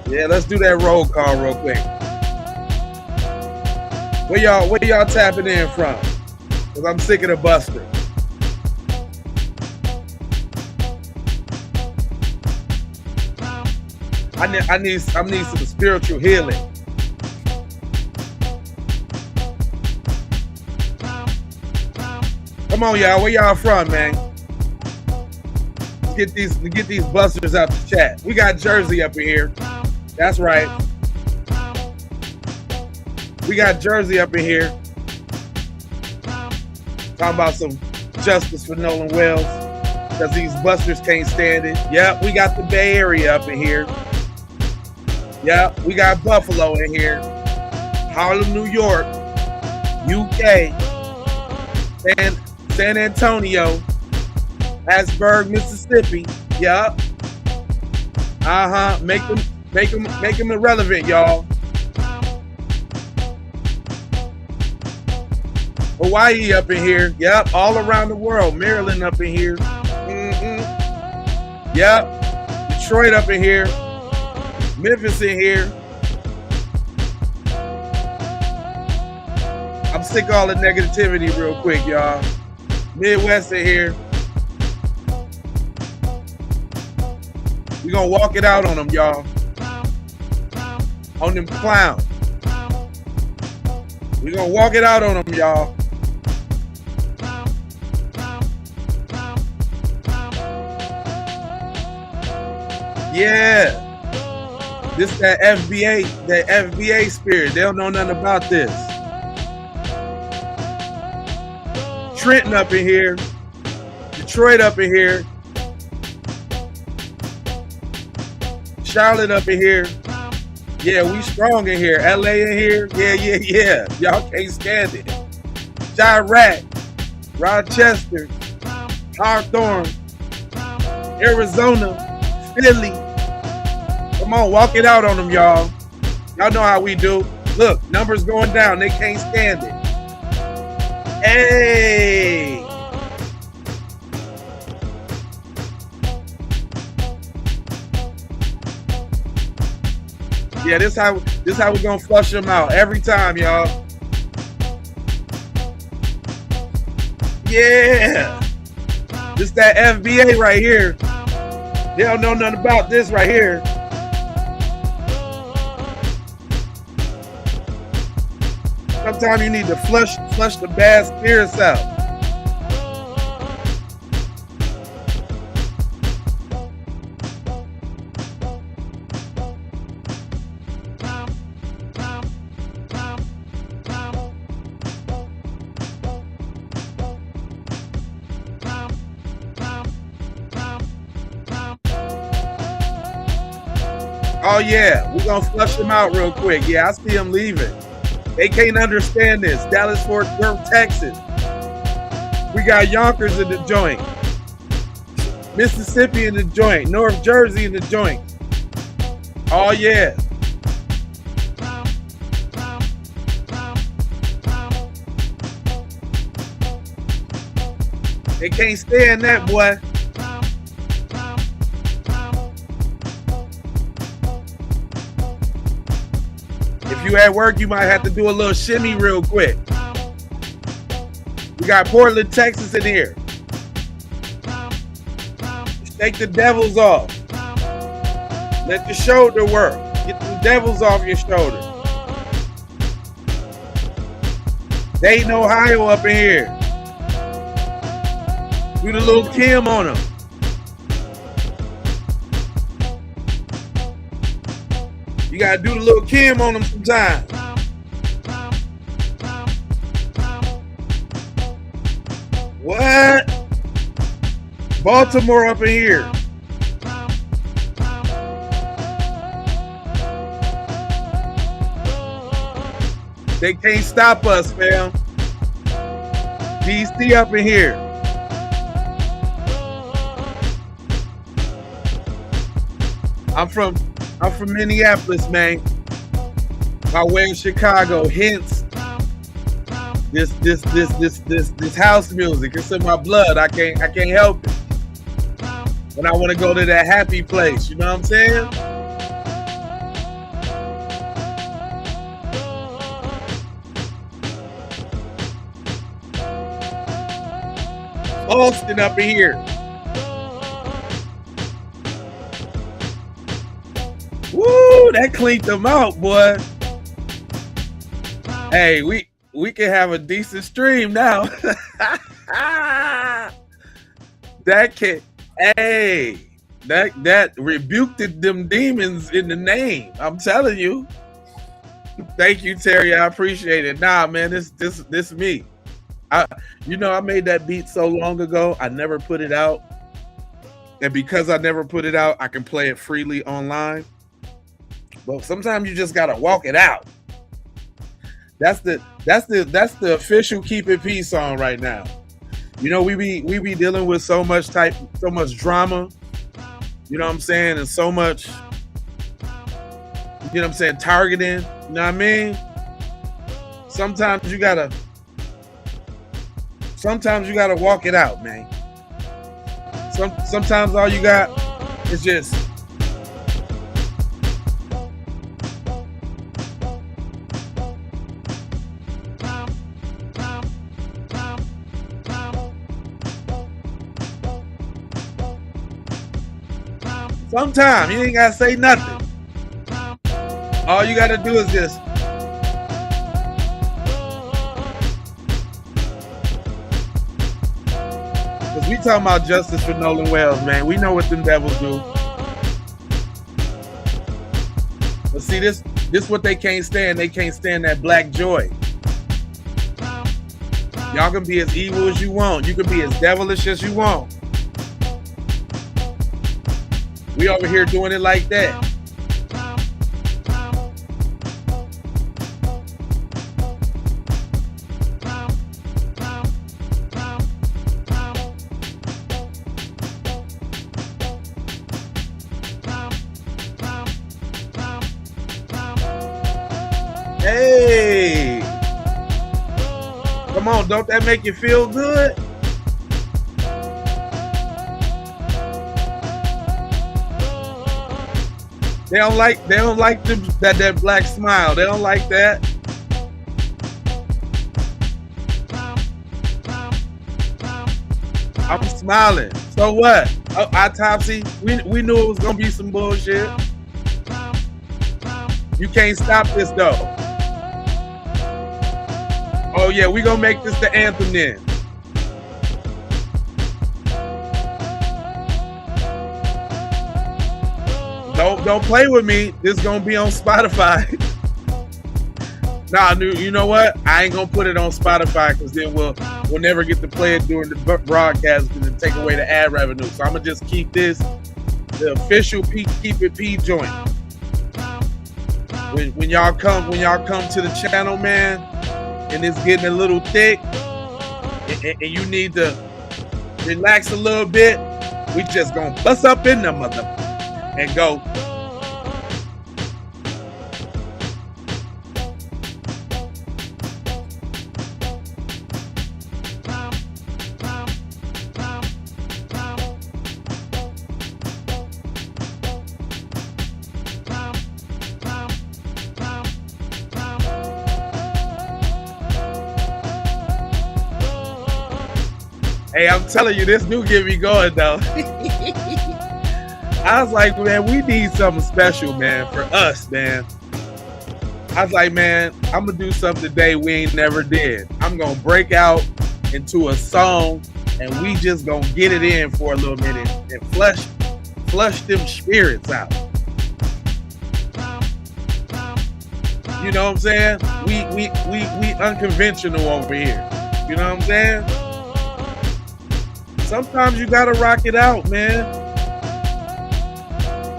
yeah, let's do that roll call real quick. Where y'all tapping in from? Cause I'm sick of the buster. I need some spiritual healing. Come on, y'all. Where y'all from, man? Let's get these busters out the chat. We got Jersey up in here. That's right. We got Jersey up in here. Talking about some justice for Nolan Wells because these busters can't stand it. Yep, we got the Bay Area up in here. Yep, we got Buffalo in here. Harlem, New York. UK. San Antonio. Hattiesburg, Mississippi. Yep. Make them irrelevant, y'all. Hawaii up in here. Yep. All around the world. Maryland up in here. Yep. Detroit up in here. Memphis in here. I'm sick of all the negativity real quick, y'all. Midwest in here. We're gonna walk it out on them, y'all. On them clowns. We're gonna walk it out on them, y'all. Yeah. This that FBA spirit. They don't know nothing about this. Trenton up in here. Detroit up in here. Charlotte up in here. Yeah, we strong in here. LA in here. Yeah. Y'all can't stand it. Chirac, Rochester, Hawthorne, Arizona, Philly. Come on, walk it out on them, y'all. Y'all know how we do. Look, numbers going down. They can't stand it. Hey. Yeah, this how we're gonna flush them out every time, y'all. Yeah. This that FBA right here. They don't know nothing about this right here. Sometimes you need to flush the bad spirits out. Oh yeah, we're gonna flush them out real quick. Yeah, I see them leaving. They can't understand this. Dallas, Fort Worth, Texas. We got Yonkers in the joint. Mississippi in the joint. North Jersey in the joint. Oh yeah. They can't stand that, boy. If you at work, you might have to do a little shimmy real quick. We got Portland, Texas in here. Shake the devils off. Let the shoulder work. Get the devils off your shoulder. Dayton, Ohio up in here. Do the little Kim on them. You gotta do the little Kim on them sometimes. What? Baltimore up in here. They can't stop us, fam. DC up in here. I'm from Minneapolis, man. My way in Chicago. Hence this house music. It's in my blood. I can't help it. When I want to go to that happy place, you know what I'm saying? Austin up in here. Woo, that cleaned them out, boy. Hey, we can have a decent stream now. That rebuked them demons in the name. I'm telling you. Thank you, Terry. I appreciate it. Nah, man, this me. I made that beat so long ago. I never put it out, and because I never put it out, I can play it freely online. But sometimes you just gotta walk it out. That's the official Keep It Peace song right now. You know, we be dealing with so much drama. You know what I'm saying, and so much. You know what I'm saying, targeting. You know what I mean? Sometimes you gotta walk it out, man. Sometimes all you got is just sometimes you ain't gotta say nothing. All you gotta do is just we talking about justice for Nolan Wells, man. We know what them devils do. But see, this what they can't stand. They can't stand that black joy. Y'all can be as evil as you want. You can be as devilish as you want. We over here doing it like that. Hey, come on, don't that make you feel good? They don't like that black smile. They don't like that. I'm smiling. So what? Autopsy. We knew it was gonna be some bullshit. You can't stop this though. Oh yeah, we gonna make this the anthem then. Don't play with me. This is gonna be on Spotify. Nah, you know what? I ain't gonna put it on Spotify because then we'll never get to play it during the broadcast because it take away the ad revenue. So I'm gonna just keep this the official Keep It P joint. When y'all come to the channel, man, and it's getting a little thick, and you need to relax a little bit, we just gonna bust up in the mother and go. Hey, I'm telling you, this do get me going though. I was like, man, we need something special, man, for us, man. I was like, man, I'm gonna do something today we ain't never did. I'm gonna break out into a song and we just gonna get it in for a little minute and flush them spirits out. You know what I'm saying? We unconventional over here. You know what I'm saying? Sometimes you gotta rock it out, man.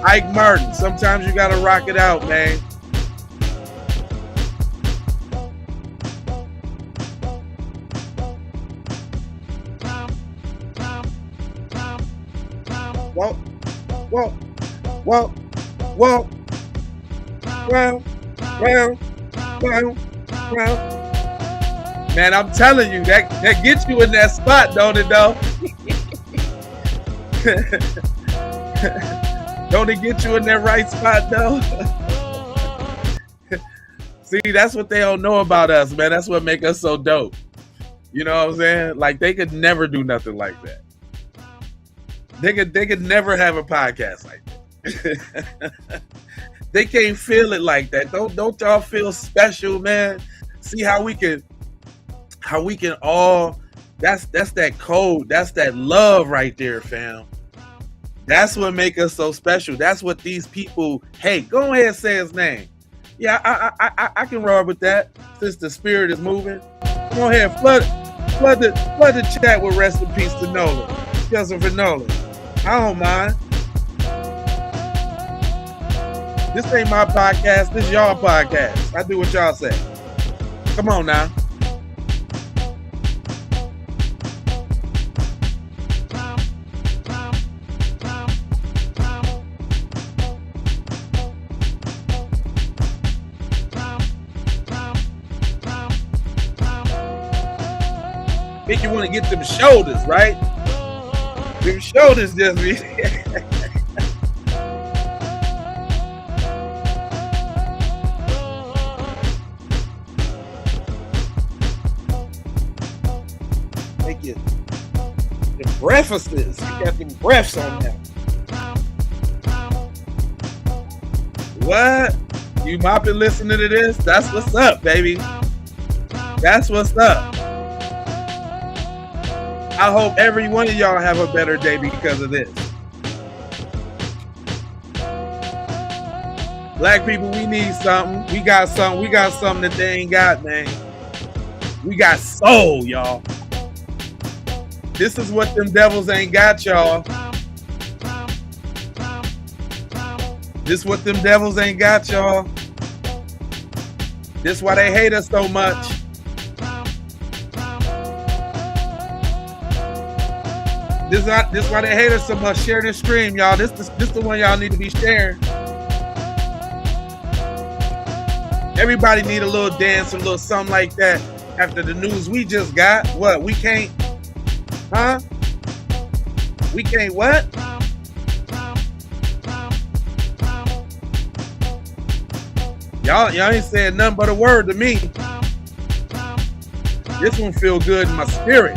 Ike Martin, sometimes you gotta rock it out, man. Walk, walk, walk, walk, round, round, round, round. Man, I'm telling you, that gets you in that spot, don't it, though? Don't it get you in that right spot, though? See, that's what they don't know about us, man. That's what make us so dope. You know what I'm saying? Like, they could never do nothing like that. They could never have a podcast like that. They can't feel it like that. Don't y'all feel special, man? See how we can all, that's that code, that's that love right there, fam. That's what make us so special. That's what these people hate. Go ahead and say his name. Yeah, I can roll with that since the spirit is moving. Go ahead, flood the chat with rest in peace to Nolan. Justin for Nolan. I don't mind. This ain't my podcast. This is y'all podcast. I do what y'all say. Come on now. Make you want to get them shoulders, right? Them shoulders just be. Make it. The breakfasts. You got them breaths on there. What? You mopping listening to this? That's what's up, baby. That's what's up. I hope every one of y'all have a better day because of this. Black people, we need something. We got something. We got something that they ain't got, man. We got soul, y'all. This is what them devils ain't got, y'all. This is what them devils ain't got, y'all. This is why they hate us so much. This is why they hate us so much. Share this stream, y'all. This the one y'all need to be sharing. Everybody need a little dance, a little something like that after the news we just got. What? We can't, huh? We can't what? Y'all ain't saying nothing but a word to me. This one feel good in my spirit.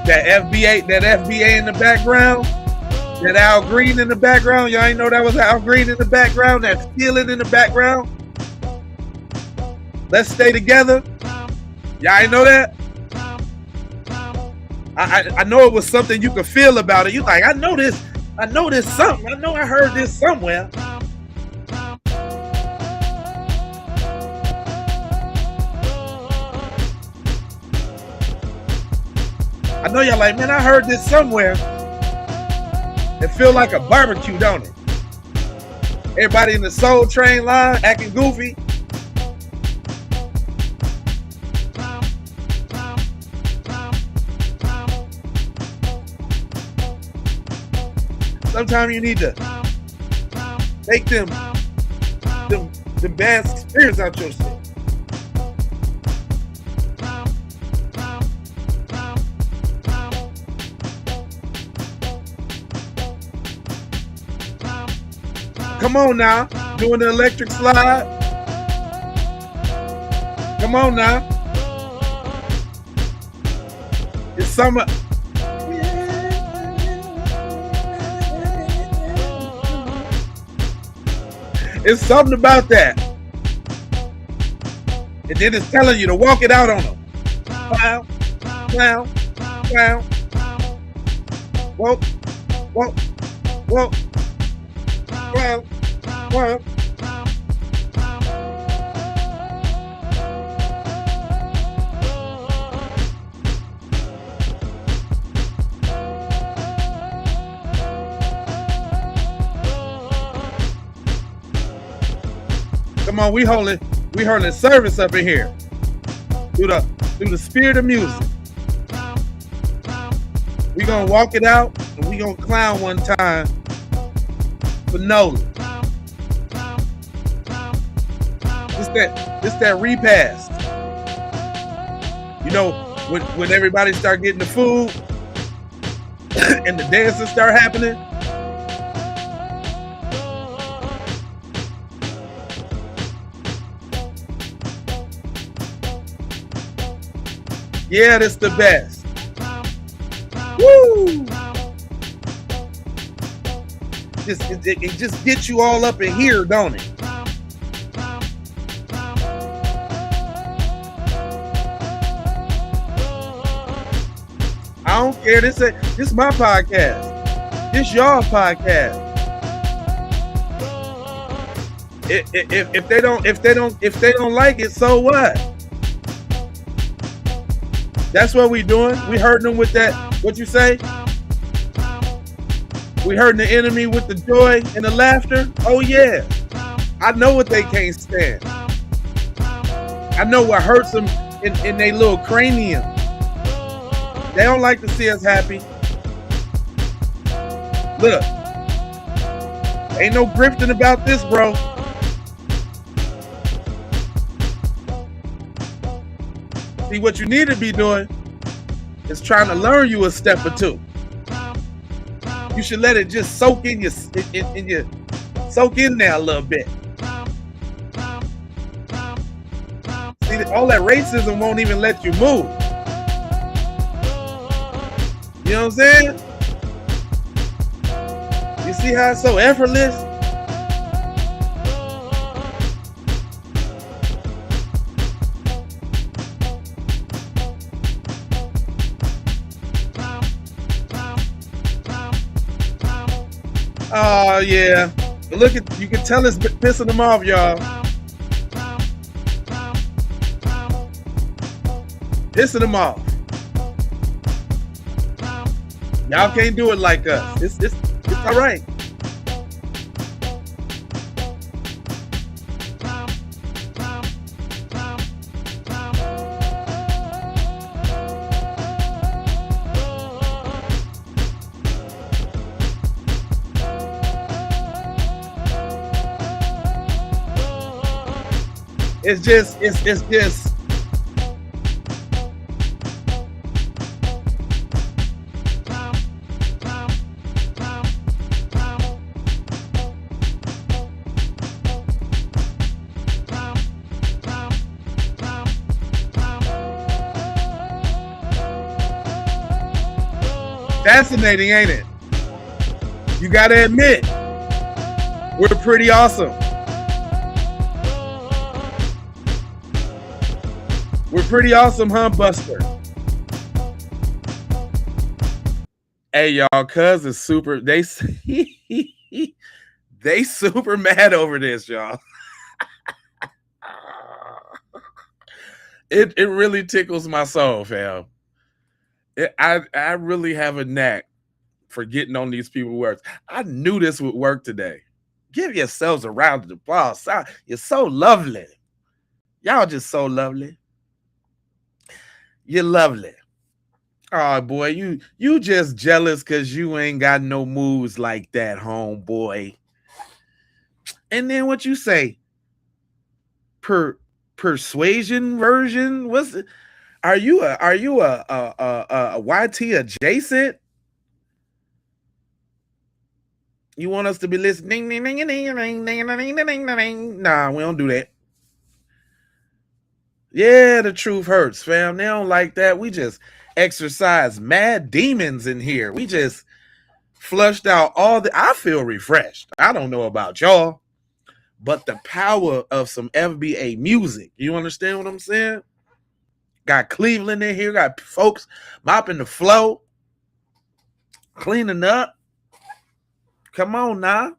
That FBA in the background, that Al Green in the background. Y'all ain't know that was Al Green in the background. That feeling in the background. Let's stay together. Y'all ain't know that. I know it was something you could feel about it. You like, I know this something. I know I heard this somewhere. I know y'all like, man, I heard this somewhere. It feel like a barbecue, don't it? Everybody in the Soul Train line acting goofy. Sometimes you need to take them bad spirits out your shit. Come on now, doing the electric slide. Come on now. It's summer. It's something about that. And then it's telling you to walk it out on them. Wow, wow, wow. Whoa, whoa, whoa, wow, wow. Come on, we holding service up in here through the spirit of music. We gonna walk it out and we gonna clown one time for Nolan. It's that repast. You know, when everybody start getting the food and the dances start happening. Yeah, that's the best. Woo! It just gets you all up in here, don't it? I don't care. This my podcast. This y'all podcast. If they don't like it, so what? That's what we doing. We hurting them with that. What you say? We hurting the enemy with the joy and the laughter. Oh yeah, I know what they can't stand. I know what hurts them in their little cranium. They don't like to see us happy. Look, ain't no grifting about this, bro. See, what you need to be doing is trying to learn you a step or two. You should let it just soak in soak in there a little bit. See, all that racism won't even let you move. You know what I'm saying? You see how it's so effortless? Oh yeah, but look at, you can tell it's pissing them off, y'all. Pissing them off. Y'all can't do it like us. It's all right. It's just fascinating, ain't it? You gotta admit, we're pretty awesome. We're pretty awesome, huh, Buster? Hey, y'all, cuz is super. They super mad over this, y'all. It really tickles my soul, fam. I really have a knack for getting on these people's words. I knew this would work today. Give yourselves a round of applause. You're so lovely. Y'all just so lovely. You're lovely. Oh boy, you just jealous because you ain't got no moves like that, homeboy. And then what you say? Persuasion version? What's it? Are you a YT adjacent? You want us to be listening? Nah, we don't do that. Yeah, the truth hurts, fam. They don't like that. We just exercise mad demons in here. We just flushed out all the. I feel refreshed. I don't know about y'all, but the power of some FBA music. You understand what I'm saying? Got Cleveland in here. Got folks mopping the floor, cleaning up. Come on now.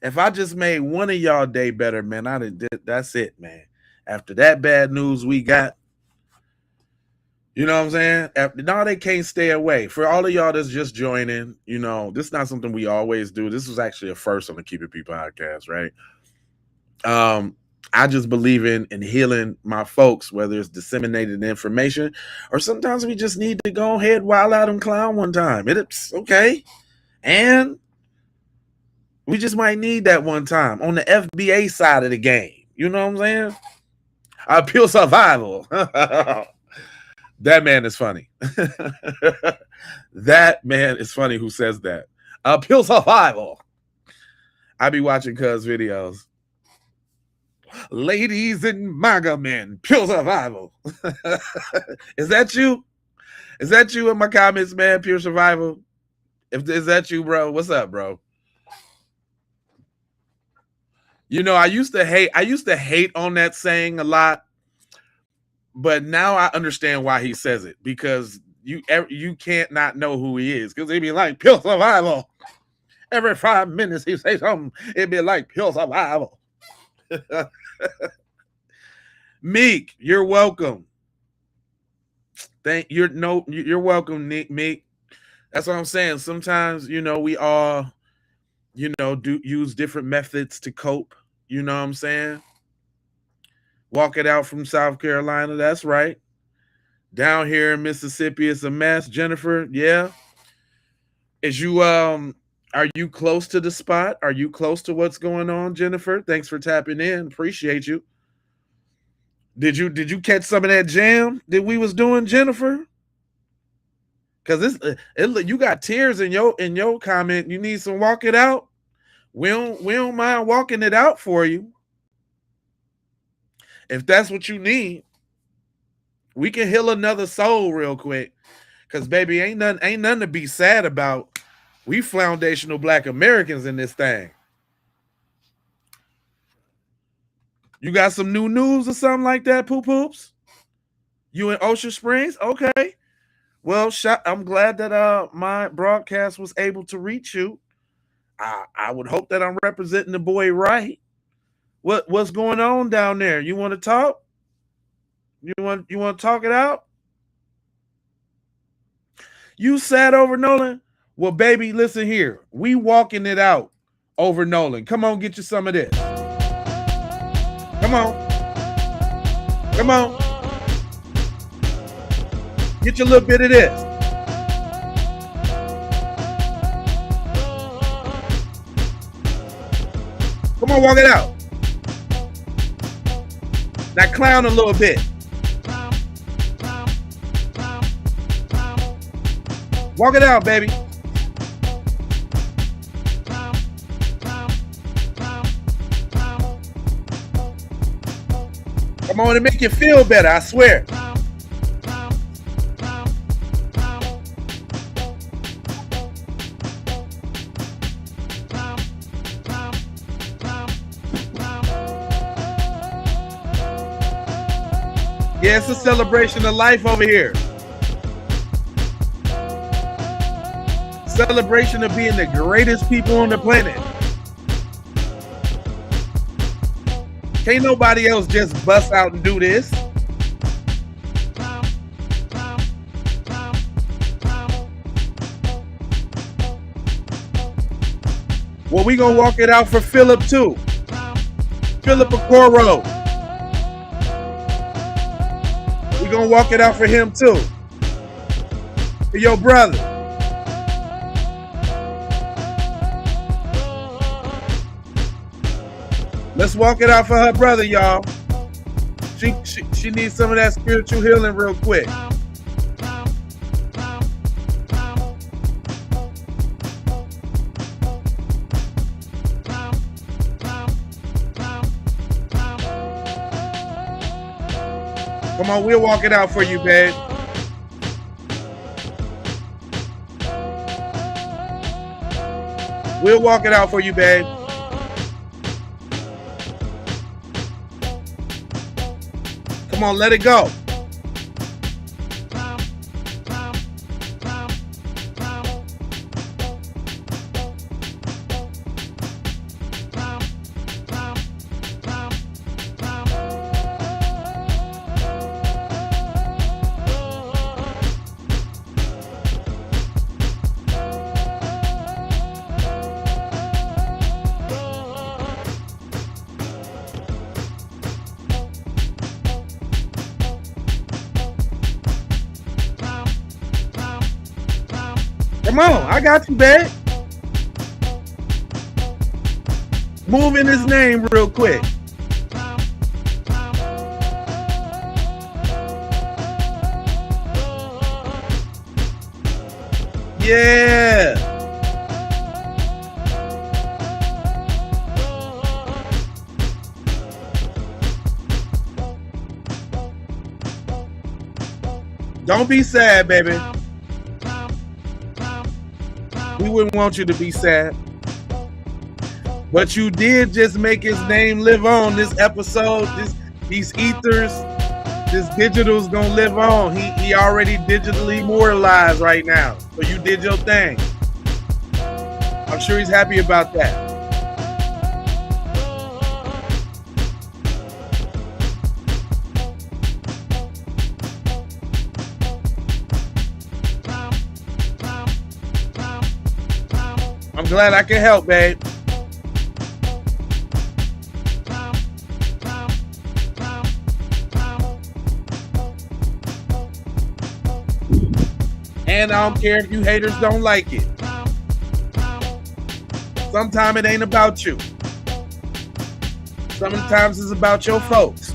If I just made one of y'all day better, man, that's it, man. After that bad news we got, you know what I'm saying? Now they can't stay away. For all of y'all that's just joining, you know, this is not something we always do. This was actually a first on the Keep It P podcast, right? I just believe in healing my folks, whether it's disseminated information or sometimes we just need to go ahead, wild out and clown one time. It's okay. And we just might need that one time on the FBA side of the game. You know what I'm saying? Pure survival. That man is funny. That man is funny who says that. Pure survival. I be watching cuz videos. Ladies and MAGA men, pure survival. Is that you? Is that you in my comments, man? Pure survival. Is that you, bro? What's up, bro? You know, I used to hate on that saying a lot, but now I understand why he says it, because you can't not know who he is, because he'd be like pure survival. Every 5 minutes he say something, it'd be like pure survival. Meek, you're welcome. You're welcome, Meek. That's what I'm saying. Sometimes, you know, we all, you know, do use different methods to cope. You know what I'm saying? Walk it out from South Carolina. That's right. Down here in Mississippi, it's a mess. Jennifer, yeah. Are you close to the spot? Are you close to what's going on, Jennifer? Thanks for tapping in. Appreciate you. Did you catch some of that jam that we was doing, Jennifer? Because you got tears in your comment. You need some walk it out. We don't mind walking it out for you. If that's what you need, we can heal another soul real quick. Because baby, ain't nothing to be sad about. We foundational Black Americans in this thing. You got some new news or something like that, Poops? You in Ocean Springs? Okay. Well, I'm glad that my broadcast was able to reach you. I would hope that I'm representing the boy right. What's going on down there? You want to talk? You want to talk it out? You sad over Nolan? Well, baby, listen here. We walking it out over Nolan. Come on, get you some of this. Come on. Come on. Get you a little bit of this. Come on, walk it out. Now clown a little bit. Walk it out, baby. Come on, and make you feel better, I swear. Yeah, it's a celebration of life over here. Celebration of being the greatest people on the planet. Can't nobody else just bust out and do this. Well, we gonna walk it out for Philip too. Philip Okoro. We gonna walk it out for him too. For your brother. Let's walk it out for her brother, y'all. She needs some of that spiritual healing real quick. Come on, we'll walk it out for you, babe. We'll walk it out for you, babe. Come on, let it go. Come on, I got you, babe. Move in his name real quick. Yeah. Don't be sad, baby. We wouldn't want you to be sad. But you did just make his name live on this episode. These ethers, this digital's gonna live on. He already digitally immortalized right now. So you did your thing. I'm sure he's happy about that. I'm glad I can help, babe. And I don't care if you haters don't like it. Sometimes it ain't about you. Sometimes it's about your folks.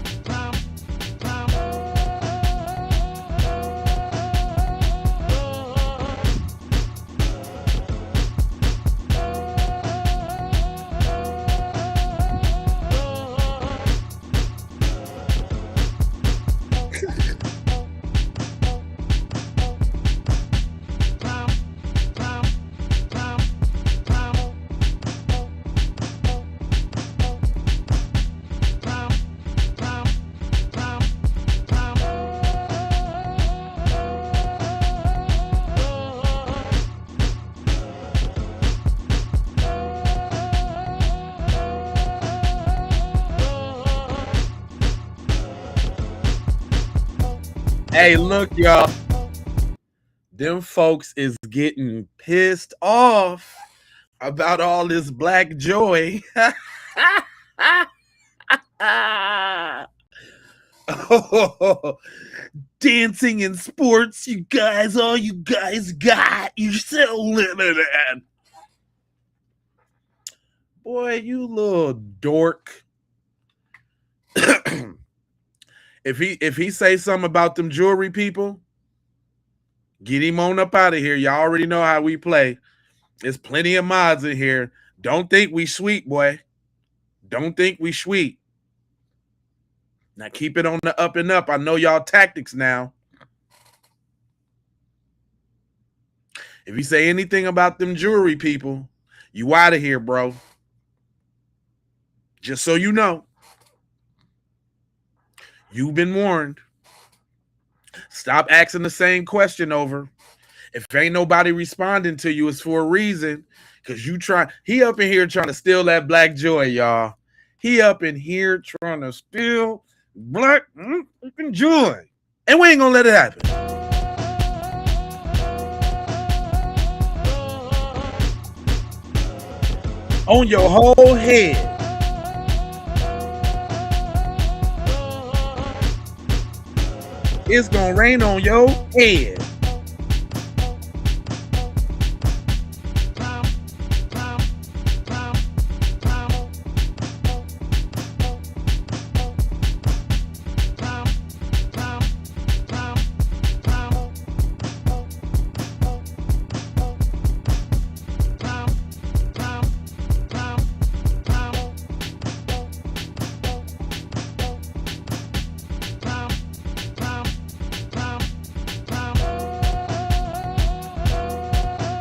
Hey, look, y'all. Them folks is getting pissed off about all this black joy. Oh, dancing and sports, you guys, all you guys got. You're so limited. Boy, you little dork. If he say something about them jewelry people, get him on up out of here. Y'all already know how we play. There's plenty of mods in here. Don't think we sweet, boy. Don't think we sweet. Now keep it on the up and up. I know y'all tactics now. If you say anything about them jewelry people, you out of here, bro. Just so you know. You've been warned. Stop asking the same question over. If ain't nobody responding to you, it's for a reason. Because he up in here trying to steal that black joy, y'all. He up in here trying to steal black joy. And we ain't gonna let it happen. On your whole head. It's gonna rain on your head.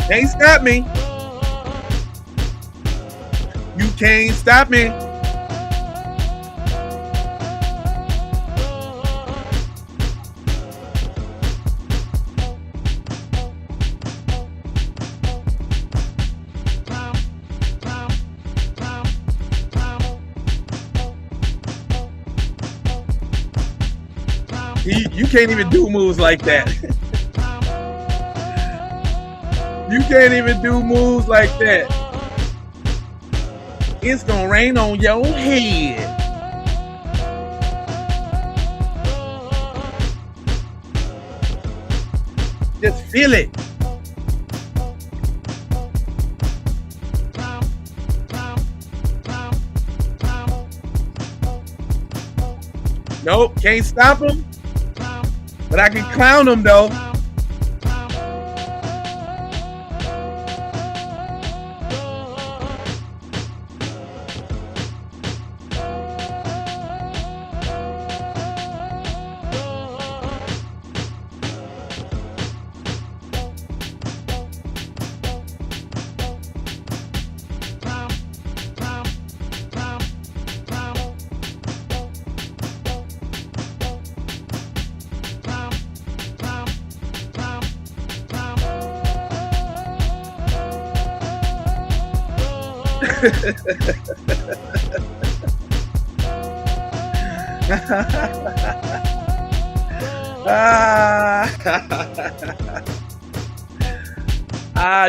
Can't stop me. You can't stop me. You can't even do moves like that. You can't even do moves like that. It's gonna rain on your head. Just feel it. Nope, can't stop him. But I can clown him though.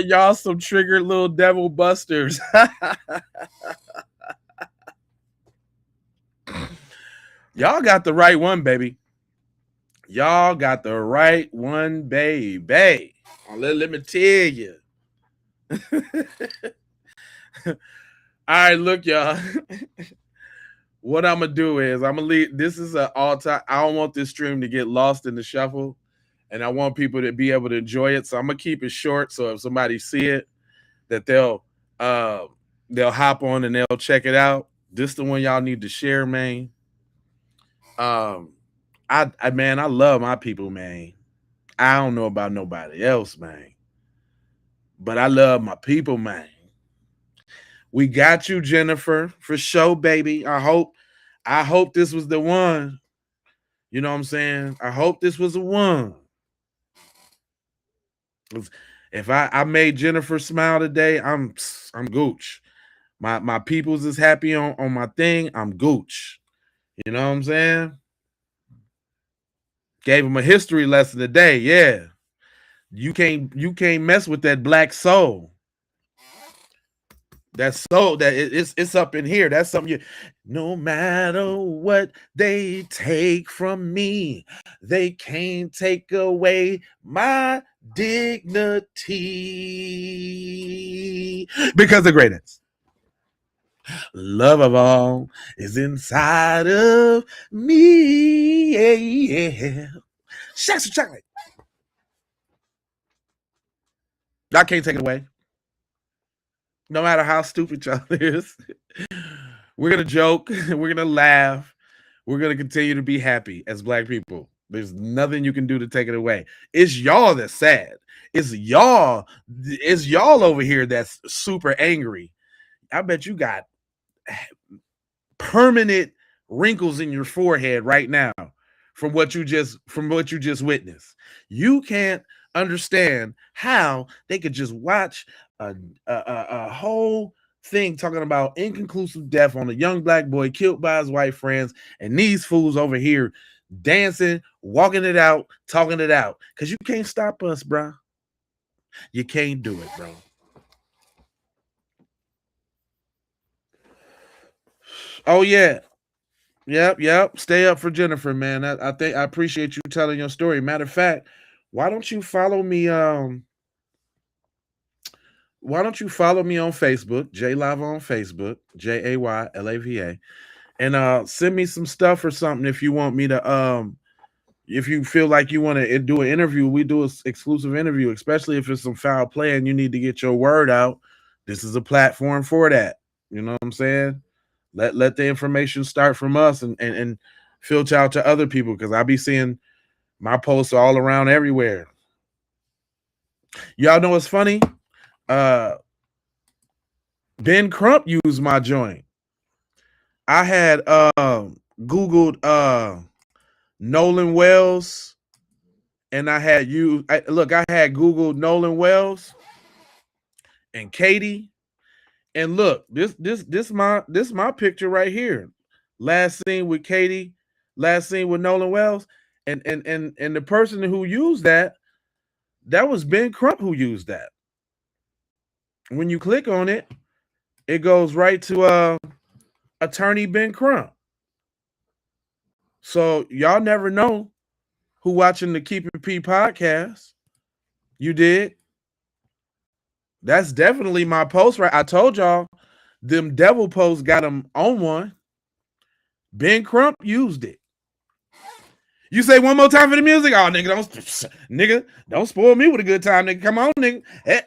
Y'all some triggered little devil busters. Y'all got the right one, baby. Y'all got the right one, baby. Let me tell you. All right, look, y'all. What I'm gonna do is I'm gonna leave. This is an all-time. I don't want this stream to get lost in the shuffle, and I want people to be able to enjoy it. So I'm gonna keep it short. So if somebody see it, that they'll hop on and they'll check it out. This the one y'all need to share, man. I love my people, man. I don't know about nobody else, man, but I love my people, man. We got you, Jennifer, for sure, baby. I hope this was the one. You know what I'm saying? I hope this was the one. If I made Jennifer smile today, I'm gooch. My peoples is happy on my thing. I'm gooch. You know what I'm saying? Gave him a history lesson today. Yeah. You can't mess with that black soul. That soul that it's up in here. That's something you, no matter what they take from me, they can't take away my dignity. Because the greatest love of all is inside of me. Yeah. Shacks of chocolate. I can't take it away. No matter how stupid y'all is, we're going to joke. We're going to laugh. We're going to continue to be happy as black people. There's nothing you can do to take it away. It's y'all that's sad. It's y'all over here that's super angry. I bet you got permanent wrinkles in your forehead right now from what you just witnessed. You can't understand how they could just watch a whole thing talking about inconclusive death on a young black boy killed by his white friends, and these fools over here dancing, walking it out, talking it out. Because you can't stop us, bro. You can't do it, bro. Oh, yeah. Yep. Stay up for Jennifer, man. I think I appreciate you telling your story. Matter of fact, why don't you follow me? Why don't you follow me on Facebook, JLava on Facebook, JAYLAVA, and send me some stuff or something if you want me to. If you feel like you want to do an interview, we do an exclusive interview, especially if it's some foul play and you need to get your word out. This is a platform for that. You know what I'm saying? Let the information start from us and filter out to other people, because I be seeing my posts all around everywhere. Y'all know what's funny? Ben Crump used my joint. I had Googled Nolan Wells, and I had I had Googled Nolan Wells and Katie. And look, this my picture right here. Last scene with Katie, last scene with Nolan Wells. And the person who used that was Ben Crump who used that. When you click on it, it goes right to attorney Ben Crump. So y'all never know who watching the Keep It P podcast. You did. That's definitely my post, right? I told y'all them devil posts got him on one. Ben Crump used it. You say one more time for the music? Oh, nigga, don't spoil me with a good time, nigga. Come on, nigga. Hey.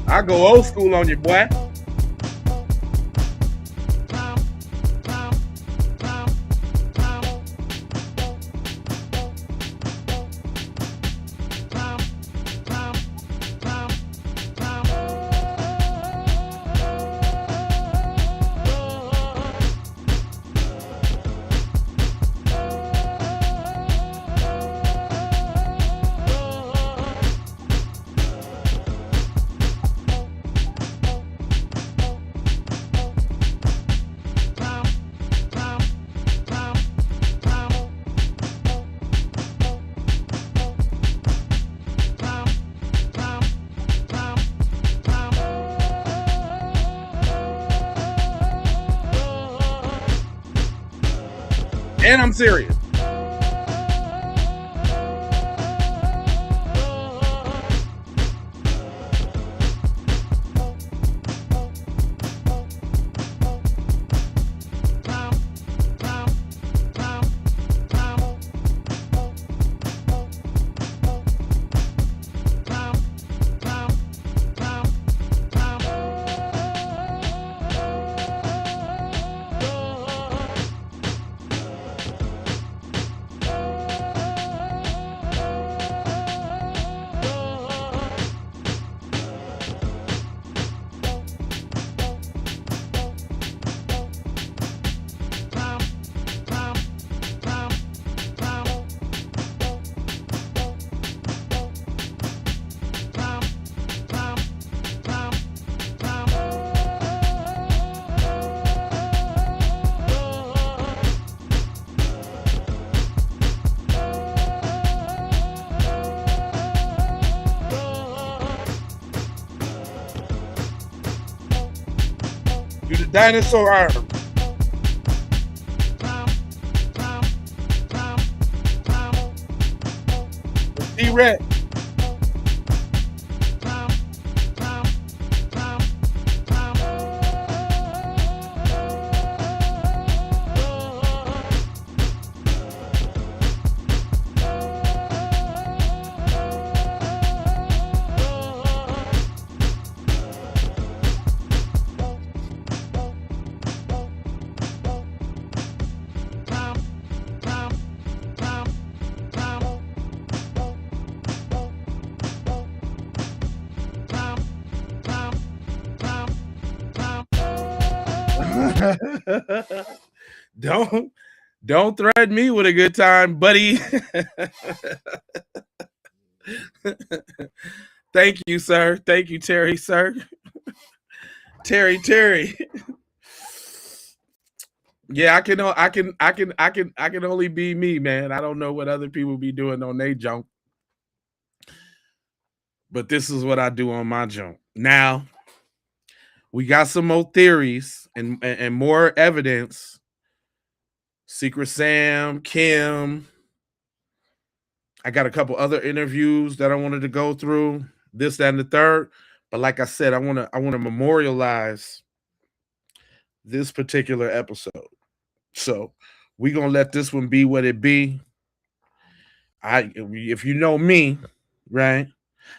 I go old school on you, boy. And I'm serious. Do the dinosaur arm. The T-Rex. Don't threaten me with a good time, buddy. Thank you, sir. Thank you, Terry, sir. Terry. Yeah, I can only be me, man. I don't know what other people be doing on their junk. But this is what I do on my junk. Now, we got some more theories and more evidence. Secret Sam, Kim. I got a couple other interviews that I wanted to go through. This, that, and the third. But like I said, I want to memorialize this particular episode. So we're gonna let this one be what it be. If you know me, right?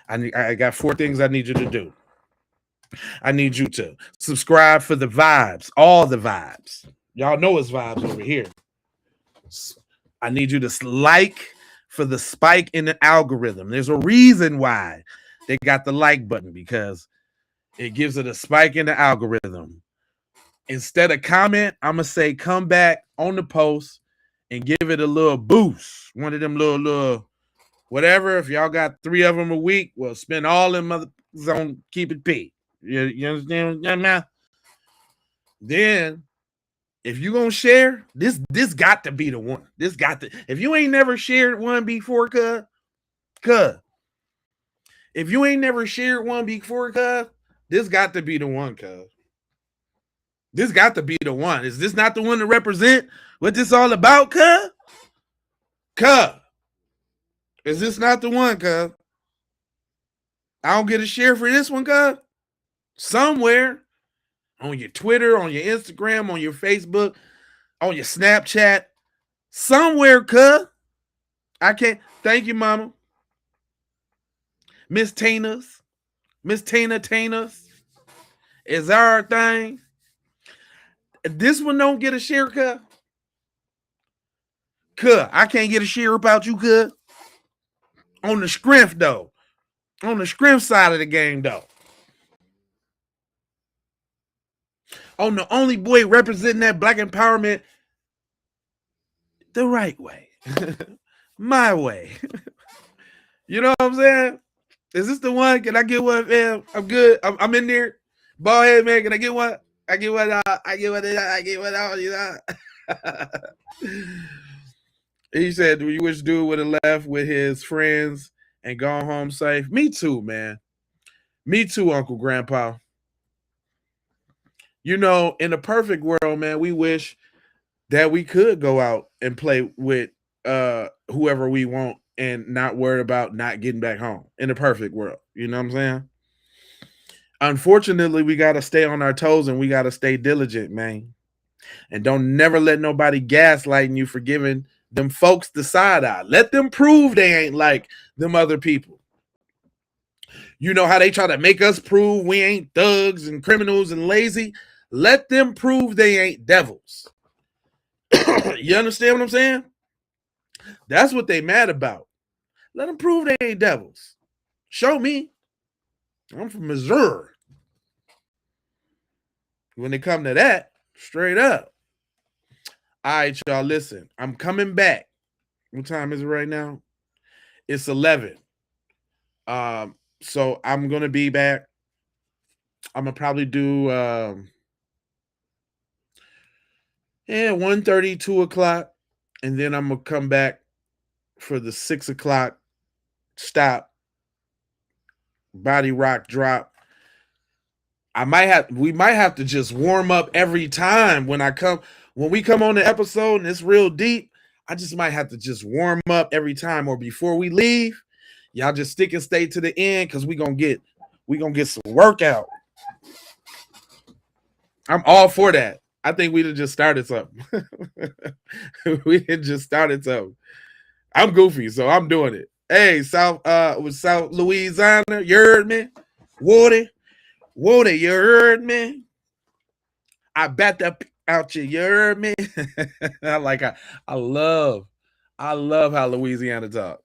I got 4 things I need you to do. I need you to subscribe for the vibes, all the vibes. Y'all know it's vibes over here. I need you to like for the spike in the algorithm. There's a reason why they got the like button, because it gives it a spike in the algorithm. Instead of comment, I'm going to say come back on the post and give it a little boost. One of them little whatever. If y'all got 3 of them a week, well, spend all them motherfuckers on Keep It P. You understand what I'm saying? Then, if you gonna share, this got to be the one. This got to. If you ain't never shared one before, cuz. If you ain't never shared one before, cuz, this got to be the one, cuz. This got to be the one. Is this not the one to represent what this all about, cuz? Cuz. Is this not the one, cuz? I don't get a share for this one, cuz. Somewhere on your Twitter, on your Instagram, on your Facebook, on your Snapchat, somewhere, cuz. I can't. Thank you, mama. Miss Tana's is our thing. This one don't get a share, cuz. I can't get a share about you, cuz. On the strength, though. On the strength side of the game, though. On the only boy representing that black empowerment the right way. My way. You know what I'm saying? Is this the one? Can I get one, man? I'm good. I'm in there. Ball head, man. Can I get one? I get one. I get one. I get one out. You know? He said, "Do you wish dude would have left with his friends and gone home safe?" Me too, man. Me too, Uncle Grandpa. You know, in a perfect world, man, we wish that we could go out and play with whoever we want and not worry about not getting back home. In a perfect world, you know what I'm saying? Unfortunately, we got to stay on our toes and we got to stay diligent, man. And don't never let nobody gaslighting you for giving them folks the side eye. Let them prove they ain't like them other people. You know how they try to make us prove we ain't thugs and criminals and lazy? Let them prove they ain't devils. You understand what I'm saying? That's what they mad about. Let them prove they ain't devils. Show me. I'm from Missouri. When they come to that, straight up. All right, y'all, listen. I'm coming back. What time is it right now? It's 11. So I'm going to be back. I'm going to probably do 1:30, 2 o'clock. And then I'm going to come back for the 6 o'clock stop. Body rock drop. We might have to just warm up every time when we come on the episode and it's real deep. I just might have to just warm up every time, or before we leave, y'all just stick and stay to the end, because we gonna get some workout. I'm all for that. I think we done just started something. We done just started something. I'm goofy, so I'm doing it. Hey, South Louisiana, you heard me? Woody, you heard me? I bet that out you heard me? I love how Louisiana talk.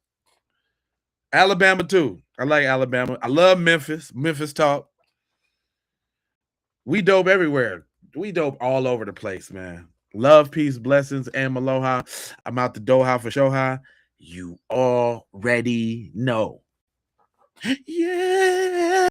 Alabama too. I like Alabama. I love Memphis. Memphis talk. We dope everywhere. We dope all over the place, man. Love, peace, blessings, and aloha. I'm out the Doha for Shoha. You already know. Yeah.